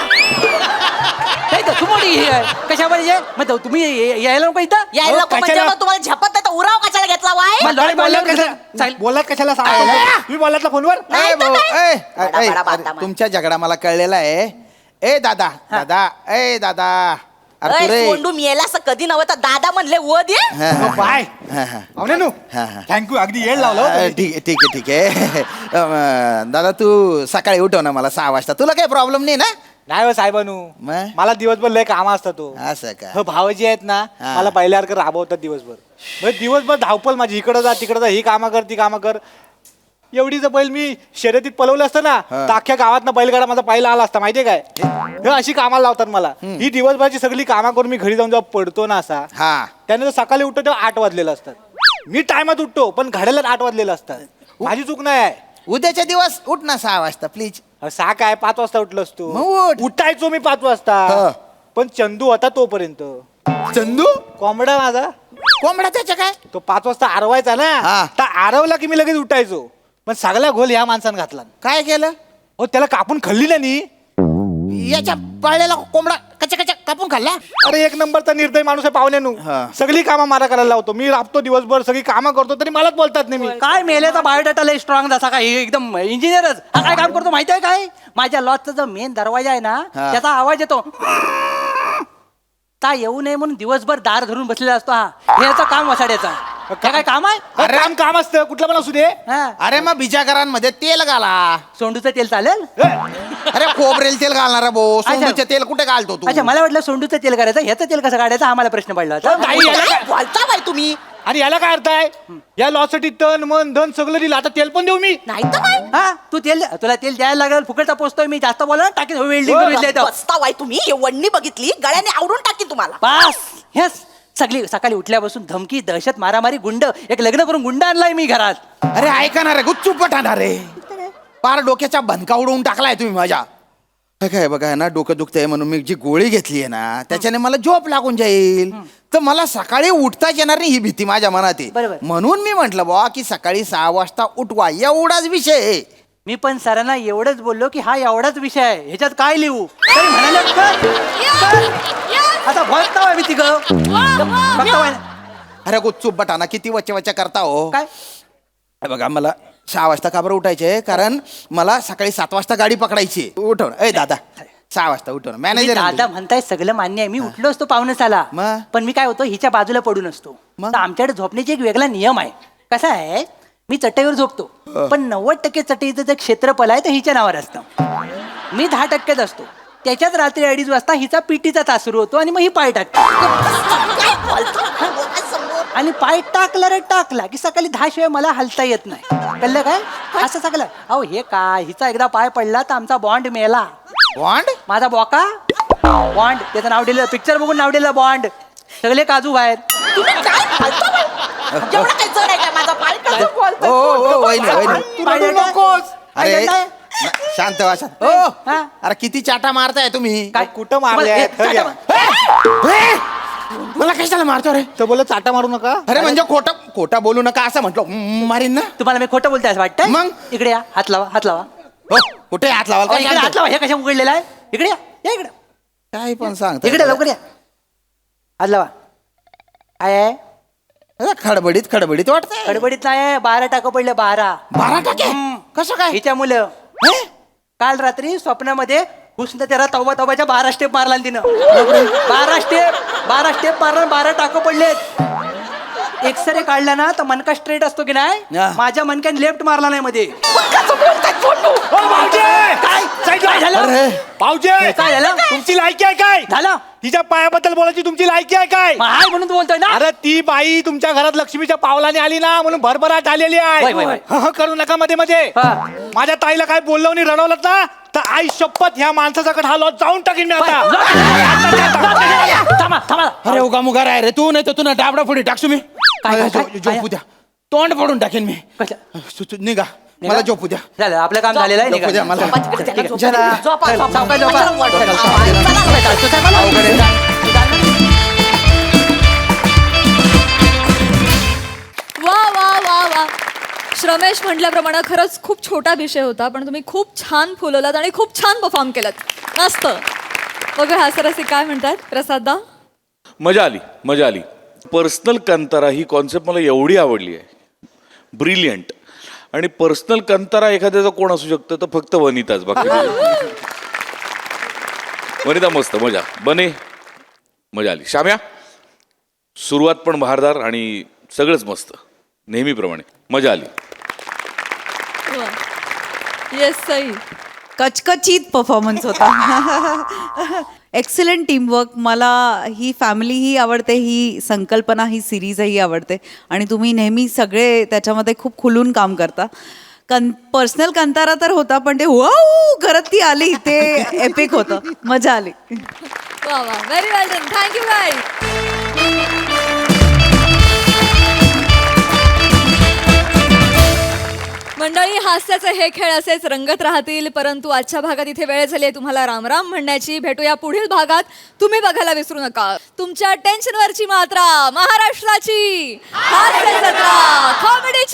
नाही तर तू मोठी कशा पाहिजे मग तुम्ही यायला नको इथं. यायला नको म्हणजे मग तुम्हाला झपत नाही तर उराव कशाला घेतला वाय? मग लॉरी बोलल्यावर बोलत कशाला सांगतो? तुम्ही बोलत ना फोनवर. नाही तर काय? बडा बडा अरे, बाता मान. तुमच्या झगडा मला कळलेला आहे. ए दादा अरे तू अय, रे. सोंडू मेला असं कधी नव्हतं. दादा म्हणले व दे. हा, हा, बाय हा, हा. पाहुण्यानू हा, हा. थँक्यू अगदी येड लावलं हो तुम्ही. ठीक आहे दादा तू सकाळी उठव ना मला 6 वाजता. तुला काही प्रॉब्लेम नाही ना? नाही हो साहेबानू मग? मला दिवसभर लय काम असतात तो. असं का? हो भावजी आहेत ना हा. मला पहिल्यासारखं राबवतात दिवसभर. मग दिवसभर धावपल माझी इकडं जा तिकडं जा ही कामं कर ती कामं कर. एवढी जर बैल मी शर्यतीत पळवलं असतं ना तर अख्ख्या गावात बैलगाडा माझा पाहिला आला असता माहितीये काय हे अशी कामाला लावतात मला ही दिवसभराची सगळी कामं करून मी घरी जाऊन जेव्हा पडतो ना असा हा त्यानंतर सकाळी उठतो तेव्हा 8 वाजलेलं असतात मी टायमात उठतो पण घड्याला 8 वाजलेलं असतात माझी चूक नाही आहे उद्याच्या दिवस उठ ना 6 वाजता प्लीज. सहा काय 5 वाजता उठलो असतो मग उठ. उठायचो मी 5 हा. वाजता पण चंदू होता तोपर्यंत चंदू कोंबडा माझा कोंबडा त्याच्या काय तो 5 वाजता आरवायचा ना हा. तर आरवला की मी लगेच उठायचो पण सगळा घोल ह्या माणसानं घातला काय केलं हो त्याला कापून खाल्ली ना नी याच्या पाळलेला कोंबडा कच्चा कच्चा कापून खाल्ला. अरे एक नंबरचा निर्दय माणूस आहे पाहुण्यानू हा. सगळी कामं मला करायला लावतो मी राबतो दिवसभर सगळी कामं करतो तरी मलाच बोलतात नाही मी काय मेल्याचा बायोडाटा लय स्ट्रॉंग जसा काय एकदम इंजिनियरच हा काय काम करतो माहिती आहे काय माझ्या लॉजचा जो मेन दरवाजा आहे ना हा. त्याचा आवाज येतो ता येऊ नये म्हणून दिवसभर दार धरून बसलेला असतो हा हे याचं काम वसाड्याचा हे काय काम आहे अरे काम असतं कुठलं पण असू दे हा. अरे मग बिजागरांमध्ये तेल घाला. सोंडूचं तेल चालेल अरे खोबरेल तेल घालणारा भाऊ सोंडूचे तेल कुठे घालतो तू? अच्छा मला वाटलं सोंडूचं तेल करायचं ह्याचं तेल कसं काढायचं हा मला प्रश्न पडला होता. ताई, याला काय- बोलता बाई तुम्ही आणि याला काय अर्थ आहे या लॉसाठी तन मन धन सगळं दिलं आता तेल पण देऊ मी नाही तर काय हा तू तेल तुला तेल द्यायला लागेल फुकटचा पोचतोय मी जास्त बोला टाकेन वेल्डिंग बसता बाई तुम्ही हे वडणी बघितली गळ्याने आवडून टाकी तुम्हाला बस हेच सकाळी उठल्यापासून धमकी दहशत मारामारी गुंड एक लग्न करून गुंड आणलाय मी घरात अरे ऐका ना रे गुच्चूप टाणार रे पार डोक्याचा भनका उडवून टाकलाय तुम्ही माझ्या. हे काय बघा ना डोकं दुखतंय म्हणून मी जी गोळी घेतली आहे ना त्याच्याने मला झोप लागून जाईल तर मला सकाळी उठताच येणार नाही ही भीती माझ्या मनात आहे. बरोबर. म्हणून मी म्हंटल बुवा की सकाळी 6 वाजता उठवा एवढाच विषय आहे. मी पण सरांना एवढंच बोललो की हा एवढाच विषय आहे ह्याच्यात काय लिहू तरी म्हणाले "कर." आता बघता मी तिघ अरे गुच्चूप बटाना किती वच्चे वच्चे करता हो. काय हे बघा मला 6 वाजता का बरं उठायचे कारण मला सकाळी 7 वाजता गाडी पकडायची. उठव ए दादा 6 वाजता उठव तुम्ही मॅनेजर दादा म्हणताय सगळं मान्य आहे मी उठलो असतो पाहुणेसाला मग? पण मी काय होतो हिच्या बाजूला पडून असतो मग? तर आमच्याकडे झोपण्याची एक वेगळा नियम आहे कसा आहे मी चटईवर झोपतो पण 90% चटईचं जे क्षेत्रफळ आहे ते हिच्या नावावर असतं मी 10%च असतो त्याच्यात रात्री 2:30 वाजता हिचा पीटीचा तास सुरू होतो आणि मग ही पाय टाकते आणि पाय टाकला रे टाकला की सकाळी 10 शिवाय मला हलता येत नाही कळलं काय असं सगळं अहो हे काय हिचा एकदा पाय पडला तर आमचा बॉन्ड मेला बॉन्ड माझा बॉका बॉन्ड त्याचं नाव दिलं पिक्चर बघून नाव दिलं बॉन्ड सगळे काजू बाहेर तुम्ही काय बोलता बाई? एवढं काय जड आहे का माझा पाय कसं बोलतोय? ओ वहिनी वहिनी पाय नकोस. अरे काय करताय? शांत व्हा शांत. ओ हा? अरे किती चाटा मारताय तुम्ही काय कुठं मारले हे, आहेत? चाटा मार. मला कशाला मारतो रे तर बोल चाटा मारू नका अरे म्हणजे खोटा बोलू नका असं म्हटलं मारीन ना. तुम्हाला मी खोटं बोलते असं वाटतं मग? इकडे या हात लावा हात लावा हो कुठे हात लावाल अहो, इकडे हात लावा हे कशा उघडलेला आहे इकडे या इकडे काय पण सांगत इकडे लवकर या हात लावा काय आहे खडबडीत वाटतंय. गडबडीत नाही 12 टाकं पडले 12 12 टाके कसं काय हिच्या मुलं काल रात्री स्वप्नामध्ये हुसन त्याला तौबाच्या 12 स्टेप मारला आणि तिनं 12 स्टेप मारला 12 टाकं पडलेत एक्सरे काढला ना तर मनका स्ट्रेट असतो की नाही हा. माझ्या मनक्याने लेफ्ट मारला नाही मध्ये काय झालं अरे पाहुजे काय झालं? तुमची लायकी आहे काय झालं तिच्या पायाबद्दल बोलायची तुमची लायकी आहे काय मग हाय म्हणून तू बोलतोय ना अरे ती बाई तुमच्या घरात लक्ष्मीच्या पावलाने आली ना म्हणून भरभराट आलेली वय, वय, वय. आहे करू नका मध्ये मध्ये हा. माझ्या ताईला काय बोललो आणि रडवलं ना तर आई शपथ ह्या माणसाचा हा लॉज जाऊन टाकीन मी आता थांबा थांबा अरे उगा मुगा राय रे तू नाही तर तू ना डाबडा पुढे टाकसू मी काय? झोपू द्या तोंड फोडून टाकेन मी निघा मला झोपू द्या झालं आपलं काम झालेलं आहे झोपू द्या मला झोपा, झोपा. सावकाश झोपा. वा वा वा वा श्रमेश म्हटल्याप्रमाणे खरंच खूप छोटा विषय होता पण तुम्ही खूप छान फुलवलात आणि खूप छान परफॉर्म केलात मस्त. बघा हा सरसी काय म्हणतात प्रसाददा. मजा आली पर्सनल कंतारा ही कॉन्सेप्ट मला एवढी आवडली आहे ब्रिलियंट आणि पर्सनल कंतारा एखाद्याचा कोण असू शकतं तर फक्त वनिताच बाकी वनिता मस्त मजा बने मजा आली. श्याम्या सुरुवात पण बहारदार आणि सगळंच मस्त नेहमीप्रमाणे मजा आली. येस सई. कचकचित परफॉर्मन्स होता एक्सलंट टीमवर्क. मला ही फॅमिलीही आवडते ही संकल्पना ही सिरीजही आवडते आणि तुम्ही नेहमी सगळे त्याच्यामध्ये खूप खुलून काम करता. पर्सनल कंतारा तर होता, पण ते वाऊ करत ती आली ते एपिक होतं, मजा आली. वा वा, व्हेरी वेल डन, थँक्यू गाईज. मंडळी, हास्याचे हे खेळ असेच रंगत राहतील, परंतु आजच्या भागात इथे वेळ झाली आहे तुम्हाला रामराम म्हणण्याची. भेटूया पुढील भागात. तुम्ही बघायला विसरू नका तुमच्या टेन्शनवरची मात्रा महाराष्ट्राची हास्य जत्रा कॉमेडी